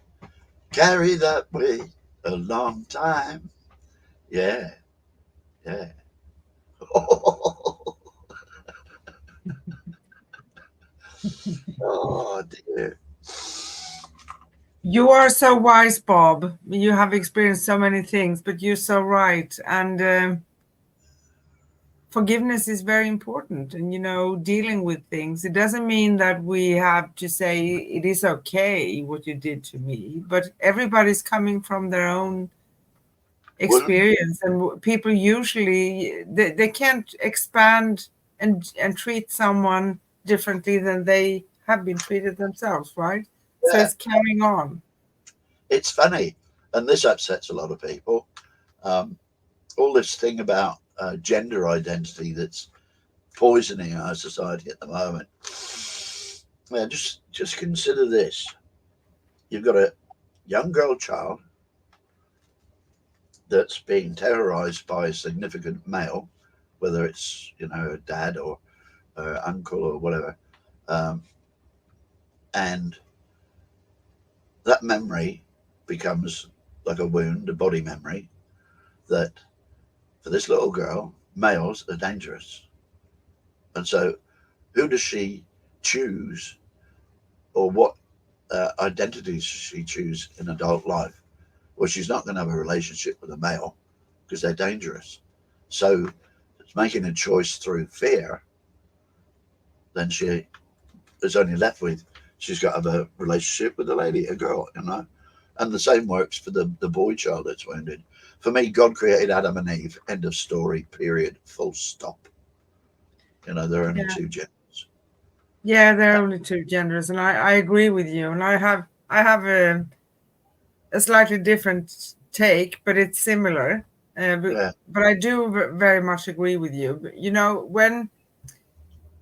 a long time. Yeah. Oh dear.
You are so wise, Bob. You have experienced so many things, but you're so right. And forgiveness is very important. And, dealing with things, it doesn't mean that we have to say it is okay what you did to me, but everybody's coming from their own experience. And people usually, they can't expand and treat someone differently than they have been treated themselves, right?
Yeah.
So it's carrying on.
It's funny, and this upsets a lot of people. All this thing about gender identity that's poisoning our society at the moment. Yeah, just consider this. You've got a young girl child that's being terrorized by a significant male, whether it's, a dad or uncle or whatever. And that memory becomes like a wound, a body memory, that for this little girl, males are dangerous. And so who does she choose, or what identities she choose in adult life? Well, she's not going to have a relationship with a male because they're dangerous. So it's making a choice through fear. Then she is only left with, she's got to have a relationship with a lady, a girl, And the same works for the boy child that's wounded. For me, God created Adam and Eve, end of story, period, full stop. There are only two genders.
Yeah, there are only two genders, and I agree with you. And I have a slightly different take, but it's similar. But I do very much agree with you. When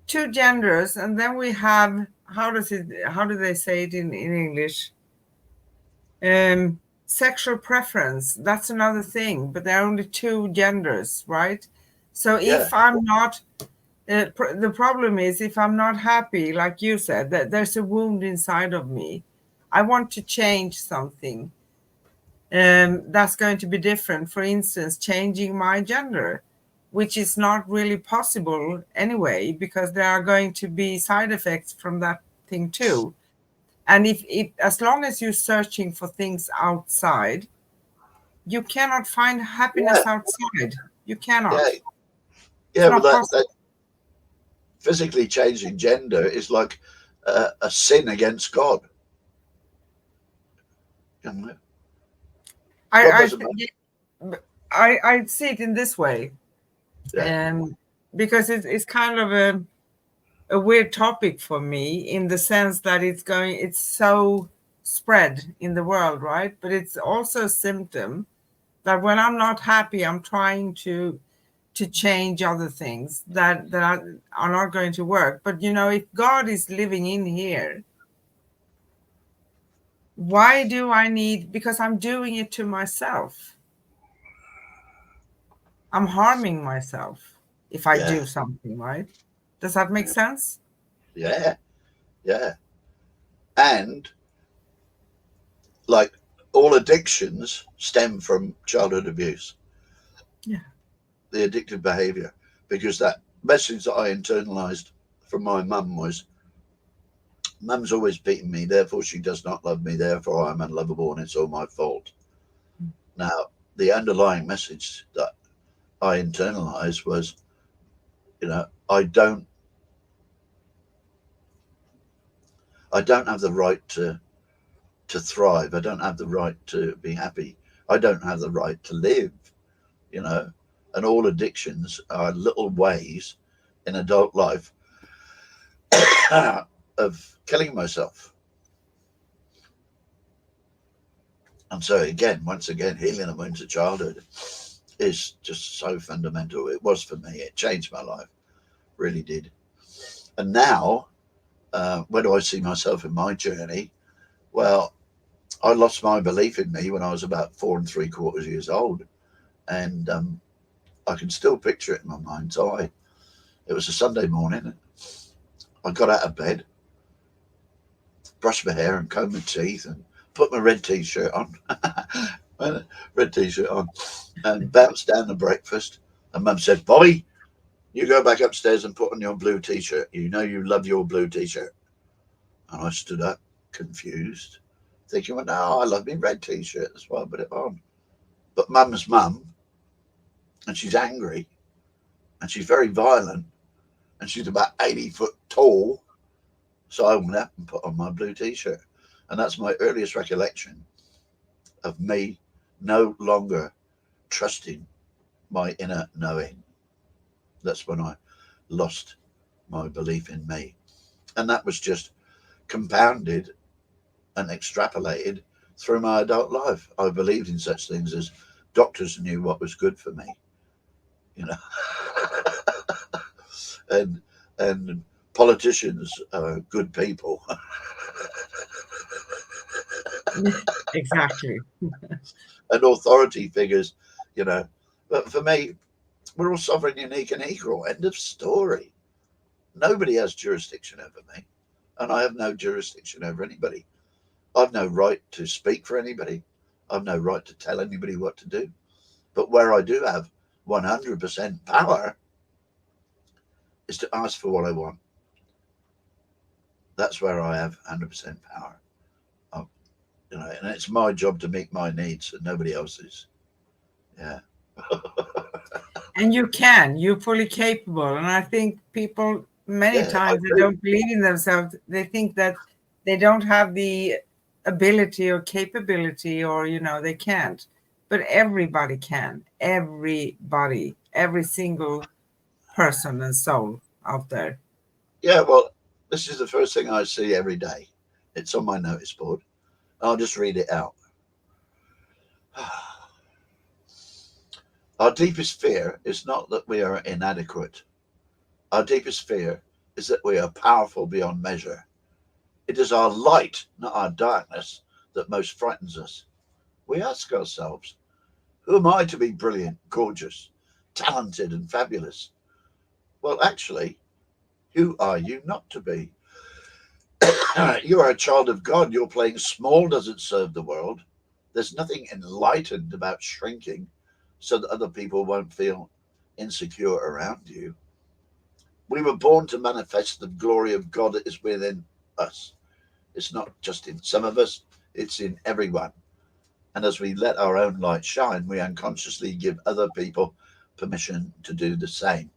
two genders, and then we have, how do they say it in English? Sexual preference. That's another thing, but there are only two genders, right? So if I'm not, the problem is if I'm not happy, like you said, that there's a wound inside of me. I want to change something. That's going to be different. For instance, changing my gender, which is not really possible anyway, because there are going to be side effects from that thing too. And as long as you're searching for things outside, you cannot find happiness outside. You cannot.
Yeah,
It's not
but
possible.
that physically changing gender is like a sin against God.
I see it in this way,
Yeah.
because it's kind of a weird topic for me, in the sense that it's so spread in the world, right? But it's also a symptom that when I'm not happy, I'm trying to change other things that are not going to work. But if God is living in here, why do I need? Because I'm doing it to myself. I'm harming myself if I do something, right? Does that make sense?
Yeah. And like all addictions stem from childhood abuse.
Yeah.
The addictive behavior, because that message that I internalized from my mum was, Mum's always beaten me, therefore she does not love me, therefore I'm unlovable and it's all my fault. Now, the underlying message that I internalized was, I don't have the right to thrive. I don't have the right to be happy. I don't have the right to live, and all addictions are little ways in adult life of killing myself. And so once again, healing the wounds of childhood is just so fundamental. It was for me. It changed my life, really did. And now, where do I see myself in my journey? Well, I lost my belief in me when I was about 4 3/4 years old, and I can still picture it in my mind's eye. It was a Sunday morning. I got out of bed, brushed my hair and combed my teeth and put my red t-shirt on, and bounced down to breakfast. And Mum said, "Boy, you go back upstairs and put on your blue t-shirt. You know you love your blue t-shirt." And I stood up, confused, thinking, well, no, I love my red t-shirt. That's why I put it on. But Mum's mum, and she's angry, and she's very violent, and she's about 80 foot tall. So I went up and put on my blue t-shirt. And that's my earliest recollection of me no longer trusting my inner knowing. That's when I lost my belief in me. And that was just compounded and extrapolated through my adult life. I believed in such things as doctors knew what was good for me, and politicians are good people.
Exactly.
And authority figures, But for me, we're all sovereign, unique, and equal. End of story. Nobody has jurisdiction over me, and I have no jurisdiction over anybody. I've no right to speak for anybody. I've no right to tell anybody what to do. But where I do have 100% power is to ask for what I want. That's where I have 100% power. And it's my job to meet my needs and nobody else's. Yeah.
And you're fully capable. And I think people many times they don't believe in themselves. They think that they don't have the ability or capability, or, they can't. But everybody can. Everybody, every single person and soul out there.
Yeah, well, this is the first thing I see every day. It's on my notice board. I'll just read it out. Our deepest fear is not that we are inadequate. Our deepest fear is that we are powerful beyond measure. It is our light, not our darkness, that most frightens us. We ask ourselves, who am I to be brilliant, gorgeous, talented, and fabulous? Well, actually, who are you not to be? You are a child of God. Your playing small doesn't serve the world. There's nothing enlightened about shrinking so that other people won't feel insecure around you. We were born to manifest the glory of God that is within us. It's not just in some of us, it's in everyone. And as we let our own light shine, we unconsciously give other people permission to do the same.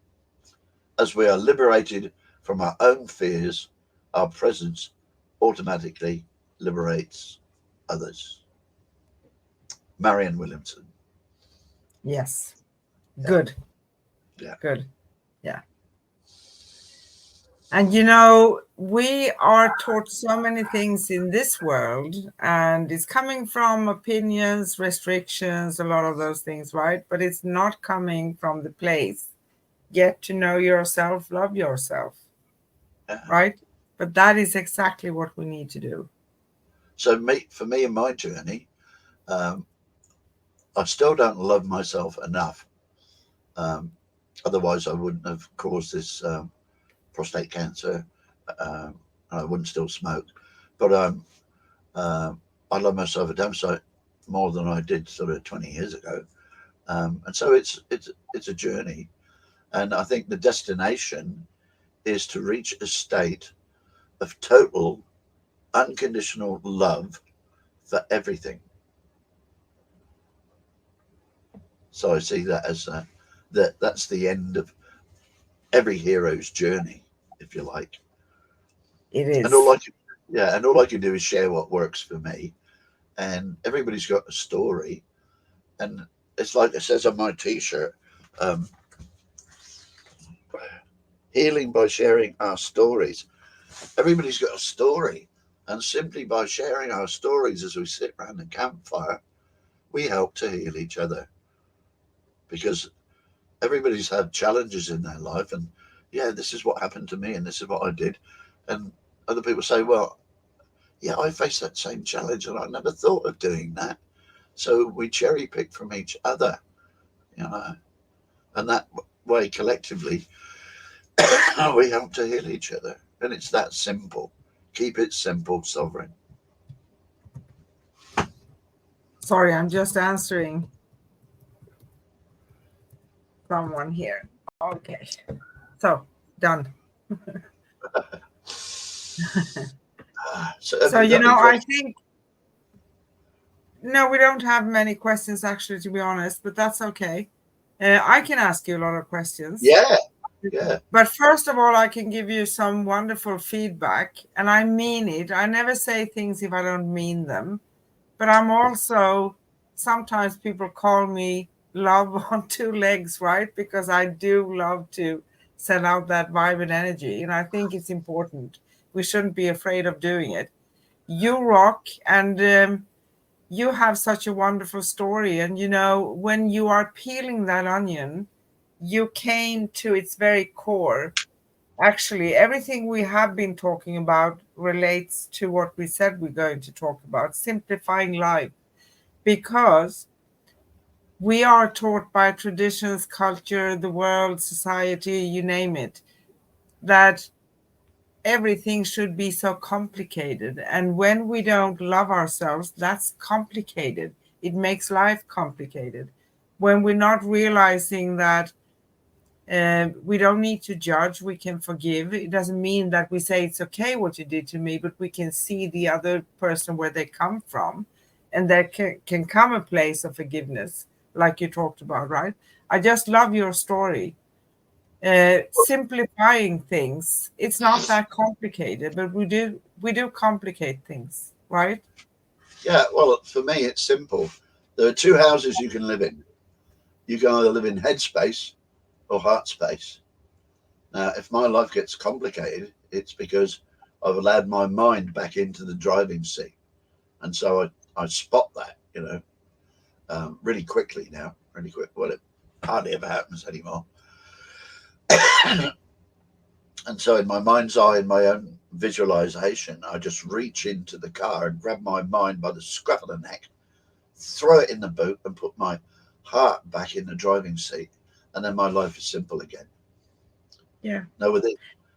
As we are liberated from our own fears, our presence automatically liberates others. Marianne Williamson.
Yes. Good.
Yeah.
Good. Yeah. And we are taught so many things in this world, and it's coming from opinions, restrictions, a lot of those things, right? But it's not coming from the place. Get to know yourself, love yourself, right? But that is exactly what we need to do.
So for me in my journey, I still don't love myself enough. Otherwise, I wouldn't have caused this prostate cancer. And I wouldn't still smoke. But I love myself a damn sight more than I did sort of 20 years ago. And so it's a journey. And I think the destination is to reach a state of total unconditional love for everything. So I see that as that's the end of every hero's journey, if you like.
It is.
And all I can do is share what works for me. And everybody's got a story. And it's like it says on my t-shirt, healing by sharing our stories. Everybody's got a story. And simply by sharing our stories as we sit around the campfire, we help to heal each other. Because everybody's had challenges in their life. And yeah, this is what happened to me and this is what I did. And other people say, well, yeah, I faced that same challenge and I never thought of doing that. So we cherry pick from each other, you know, and that way collectively we help to heal each other. And it's that simple. Keep it simple, Sovereign.
Sorry, I'm just answering someone here. Okay. So, done. So you know, I think, no, we don't have many questions actually, to be honest, but that's okay. I can ask you a lot of questions.
Yeah.
But first of all, I can give you some wonderful feedback, and I mean it. I never say things if I don't mean them. But I'm also, sometimes people call me love on two legs, right? Because I do love to send out that vibrant energy. And I think it's important. We shouldn't be afraid of doing it. You rock, and you have such a wonderful story. And, you know, when you are peeling that onion, you came to its very core. Actually, everything we have been talking about relates to what we said we're going to talk about, simplifying life. Because we are taught by traditions, culture, the world, society, you name it, that everything should be so complicated. And when we don't love ourselves, that's complicated. It makes life complicated. When we're not realizing that we don't need to judge, we can forgive. It doesn't mean that we say it's okay what you did to me, but we can see the other person where they come from. And there can come a place of forgiveness, like you talked about, right? I just love your story. Simplifying things. It's not that complicated, but we do complicate things, right?
Yeah, well, for me, it's simple. There are two houses you can live in. You can either live in Headspace or Heartspace. Now, if my life gets complicated, it's because I've allowed my mind back into the driving seat. And so I spot that, you know, really quickly now, really quick. Well, it hardly ever happens anymore. And so in my mind's eye, in my own visualization, I just reach into the car and grab my mind by the scruff of the neck, throw it in the boot and put my heart back in the driving seat. And then my life is simple again.
Yeah.
Now,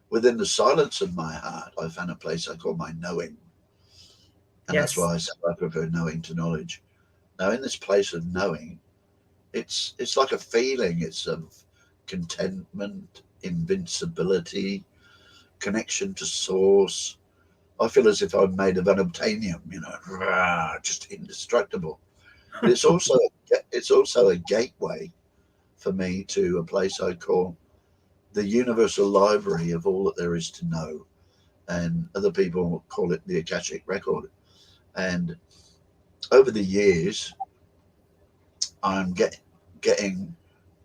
within the silence of my heart, I found a place I call my knowing. And that's why I say I prefer knowing to knowledge. Now, in this place of knowing, it's like a feeling. It's of contentment, invincibility, connection to source. I feel as if I'm made of unobtainium, you know, just indestructible. But it's also a gateway for me to a place I call the universal library of all that there is to know, and other people call it the Akashic record. And over the years, I'm getting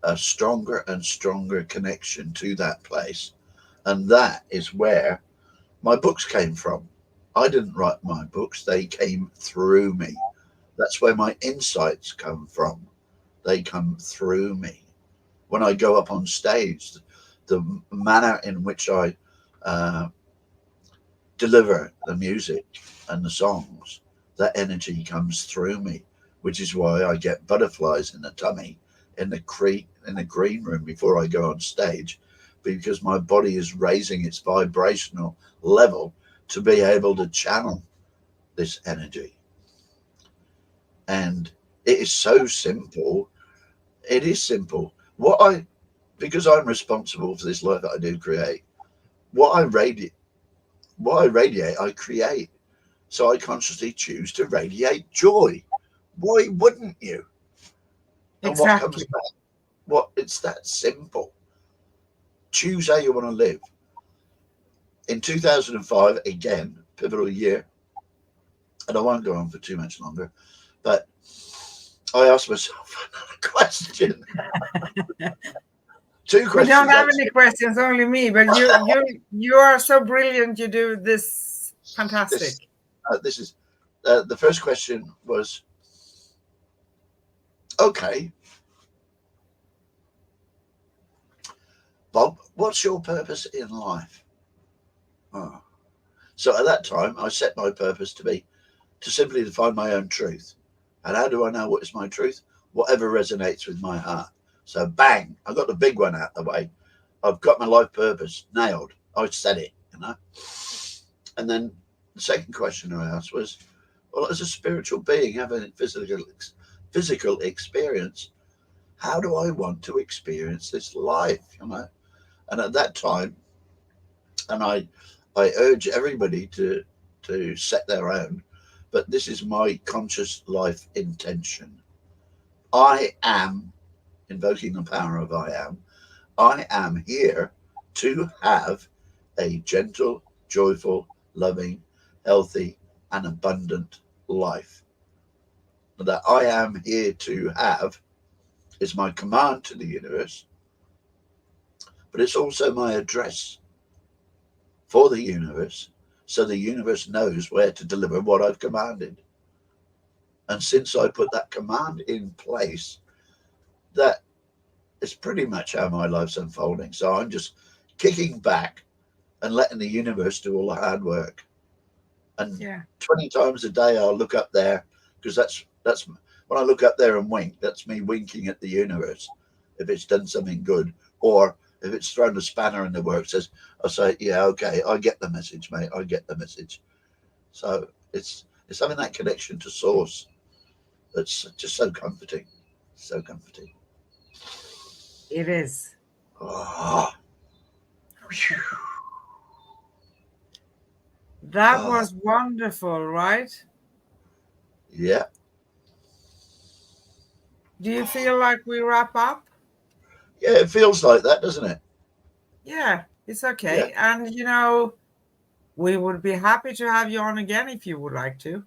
a stronger and stronger connection to that place, and that is where my books came from. I didn't write my books, they came through me. That's where my insights come from. They come through me. When I go up on stage, the manner in which I deliver the music and the songs, that energy comes through me, which is why I get butterflies in the tummy in the green room before I go on stage, because my body is raising its vibrational level to be able to channel this energy. And it is so simple. It is simple. Because I'm responsible for this life that I do create, what I radiate, I create. So I consciously choose to radiate joy. Why wouldn't you? And what comes
Exactly.
back? What? It's that simple. Choose how you want to live. In 2005, again, pivotal year, and I won't go on for too much longer, but I asked myself another question. Two
We
questions.
don't have
Actually.
any questions, only me. But you are so brilliant. You do this fantastic.
This is the first question was, okay, Bob, what's your purpose in life? Oh. So at that time, I set my purpose to be to simply define my own truth. And how do I know what is my truth? Whatever resonates with my heart. So bang, I got the big one out of the way. I've got my life purpose nailed. I said it, you know. And then the second question I asked was, well, as a spiritual being having a physical experience, how do I want to experience this life, you know? And at that time, and I urge everybody to set their own, but this is my conscious life intention. I am invoking the power of I am here to have a gentle, joyful, loving, healthy, and abundant life. That I am here to have is my command to the universe, but it's also my address for the universe, so the universe knows where to deliver what I've commanded. And since I put that command in place, that is pretty much how my life's unfolding. So I'm just kicking back and letting the universe do all the hard work. And 20 times a day I'll look up there, because that's when I look up there and wink, that's me winking at the universe if it's done something good, or if it's thrown a spanner in the works. I'll say, yeah, okay, I get the message, mate, I get the message. So it's having that connection to source that's just so comforting. So comforting.
It is.
Oh.
That was wonderful, right?
Yeah.
Do you feel like we wrap up?
Yeah, it feels like that, doesn't it?
Yeah, it's okay.
Yeah.
And, we would be happy to have you on again if you would like to.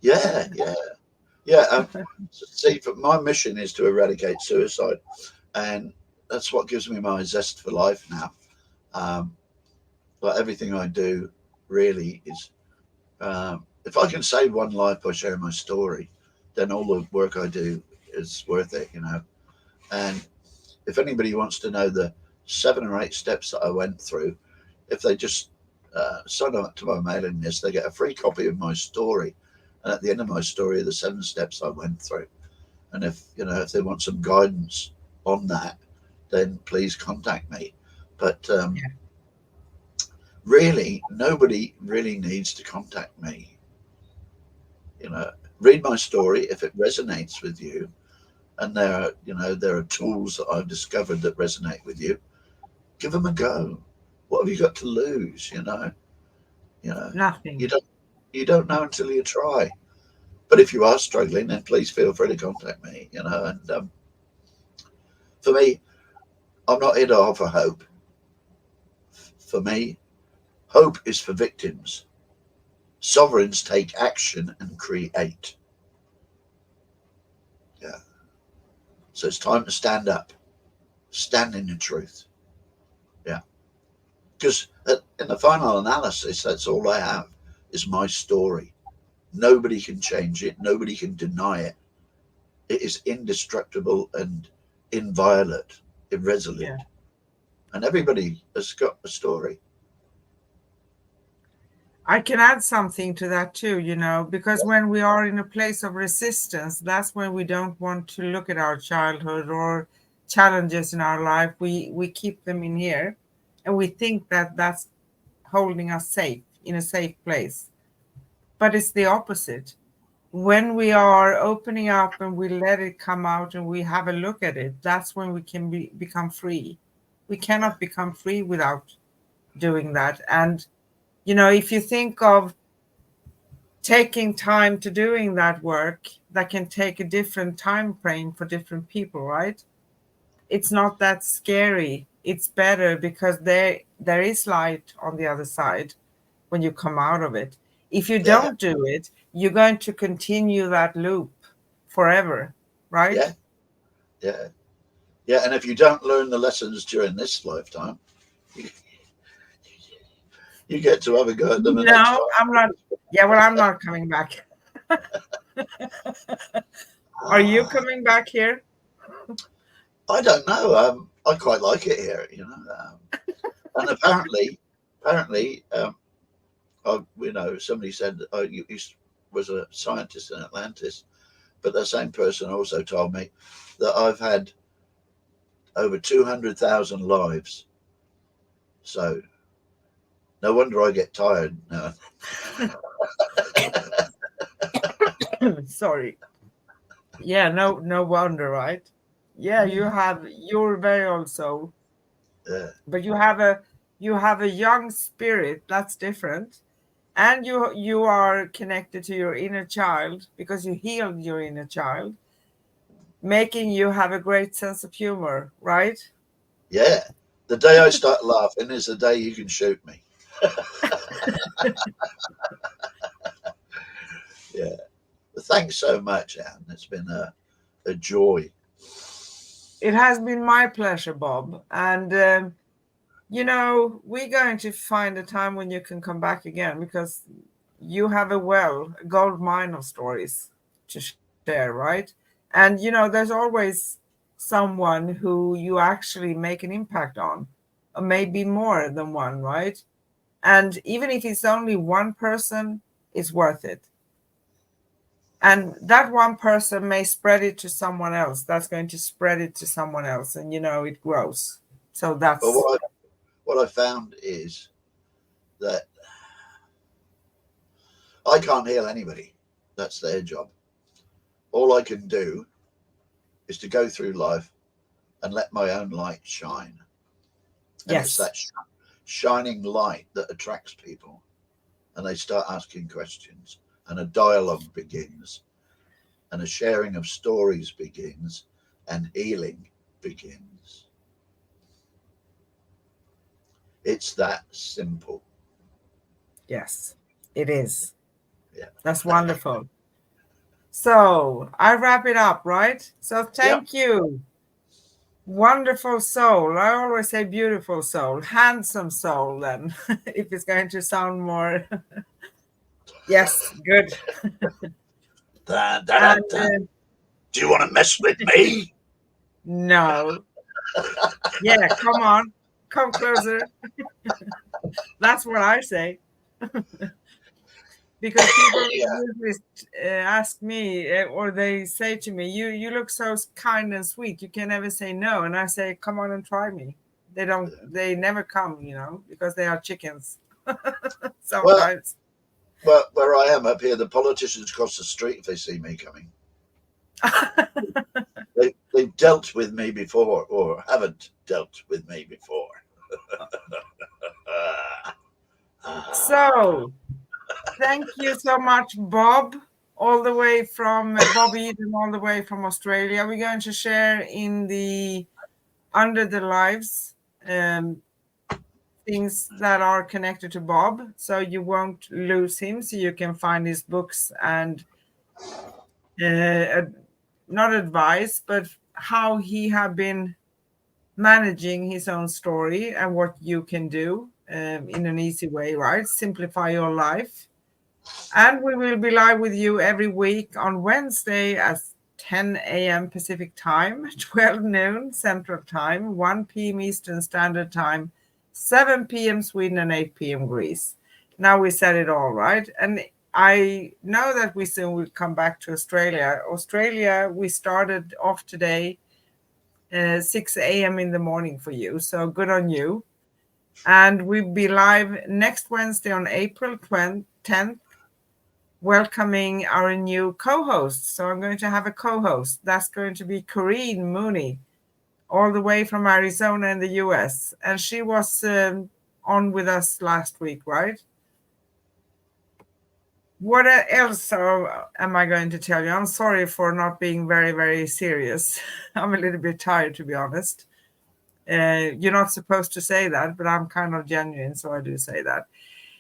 Yeah, yeah. Yeah. See, my mission is to eradicate suicide, and that's what gives me my zest for life now. But everything I do really is, if I can save one life by sharing my story, then all the work I do is worth it, you know. And if anybody wants to know the 7 or 8 steps that I went through, if they just sign up to my mailing list, they get a free copy of my story. And at the end of my story are the 7 steps I went through. And if they want some guidance on that, then please contact me. But really, nobody really needs to contact me. Read my story if it resonates with you, and there are tools that I've discovered that resonate with you. Give them a go. What have you got to lose?
Nothing.
You don't know until you try. But if you are struggling, then please feel free to contact me. And for me, I'm not here to offer hope. For me, hope is for victims. Sovereigns take action and create. Yeah. So it's time to stand up. Stand in your truth. Yeah. Because in the final analysis, that's all I have is my story. Nobody can change it. Nobody can deny it. It is indestructible and inviolate, irresolute.
Yeah.
And everybody has got a story.
I can add something to that too, because when we are in a place of resistance, that's when we don't want to look at our childhood or challenges in our life. We keep them in here, and we think that that's holding us safe, in a safe place. But it's the opposite. When we are opening up and we let it come out and we have a look at it, that's when we can become free. We cannot become free without doing that. And if you think of taking time to doing that work, that can take a different time frame for different people, right? It's not that scary. It's better because there is light on the other side when you come out of it. If you
Yeah,
don't do it, you're going to continue that loop forever, right?
yeah, yeah, yeah. And if you don't learn the lessons during this lifetime, you, you get to have a go at them the next
No, I'm
time.
not. Yeah, well, I'm not coming back. Are you coming back here?
I don't know. I quite like it here, and apparently, somebody said that was a scientist in Atlantis, but the same person also told me that I've had over 200,000 lives. So no wonder I get tired. No.
Sorry. Yeah, no wonder, right? Yeah, you're a very old soul,
Yeah,
but you have a young spirit. That's different. And you are connected to your inner child because you healed your inner child, making you have a great sense of humor, right?
yeah. The day I start laughing is the day you can shoot me. Yeah. But thanks so much, Anne. It's been a joy.
It has been my pleasure, Bob. And we're going to find a time when you can come back again because you have a gold mine of stories to share, right? And there's always someone who you actually make an impact on, or maybe more than one, right? And even if it's only one person, it's worth it. And that one person may spread it to someone else. That's going to spread it to someone else, and it grows. So
But
that's
what I found is that I can't heal anybody. That's their job. All I can do is to go through life and let my own light shine. And it's
yes.
that shining light that attracts people. And they start asking questions, and a dialogue begins, and a sharing of stories begins, and healing begins. It's that simple.
Yes, it is.
Yeah.
That's wonderful. So I wrap it up, right? So
Yeah.
thank you. Wonderful soul. I always say beautiful soul, handsome soul, then, if it's going to sound more. Yes, good.
Da, da, da,
And
da. Do you want to mess with me?
no. Yeah, come on. Come closer. That's what I say. Because people
Yeah.
usually ask me, or they say to me, you look so kind and sweet, you can never say no. And I say, come on and try me. They never come, because they are chickens.
Well,
Sometimes.
where I am up here, the politicians cross the street if they see me coming. They've dealt with me before, or haven't dealt with me before.
So thank you so much, Bob, all the way from Bob Eden, all the way from Australia. We're going to share in the Under the Lives things that are connected to Bob, so you won't lose him, so you can find his books and not advice, but how he have been managing his own story and what you can do in an easy way, right? Simplify your life. And we will be live with you every week on Wednesday at 10 a.m. Pacific time, 12 noon Central Time, 1 p.m. Eastern Standard Time, 7 p.m. Sweden, and 8 p.m. Greece. Now we said it all, right? And I know that we soon will come back to Australia. Australia, we started off today 6 a.m. in the morning for you. So good on you. And we'll be live next Wednesday on April 10th, welcoming our new co-host. So I'm going to have a co-host. That's going to be Corinne Mooney, all the way from Arizona in the US. And she was on with us last week, right? What else am I going to tell you? I'm sorry for not being very, very serious. I'm a little bit tired, to be honest. You're not supposed to say that, but I'm kind of genuine, so I do say that.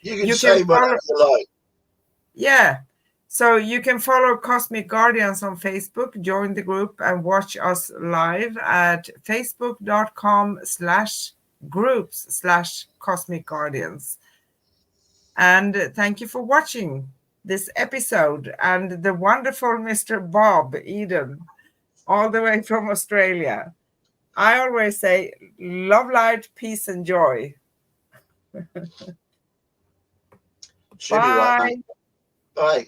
You can say whatever you like.
Yeah. So you can follow Cosmic Guardians on Facebook, join the group, and watch us live at facebook.com/groups/Cosmic Guardians. And thank you for watching this episode. And the wonderful Mr. Bob Eden, all the way from Australia. I always say love, light, peace, and joy.
Should be right, mate. Bye.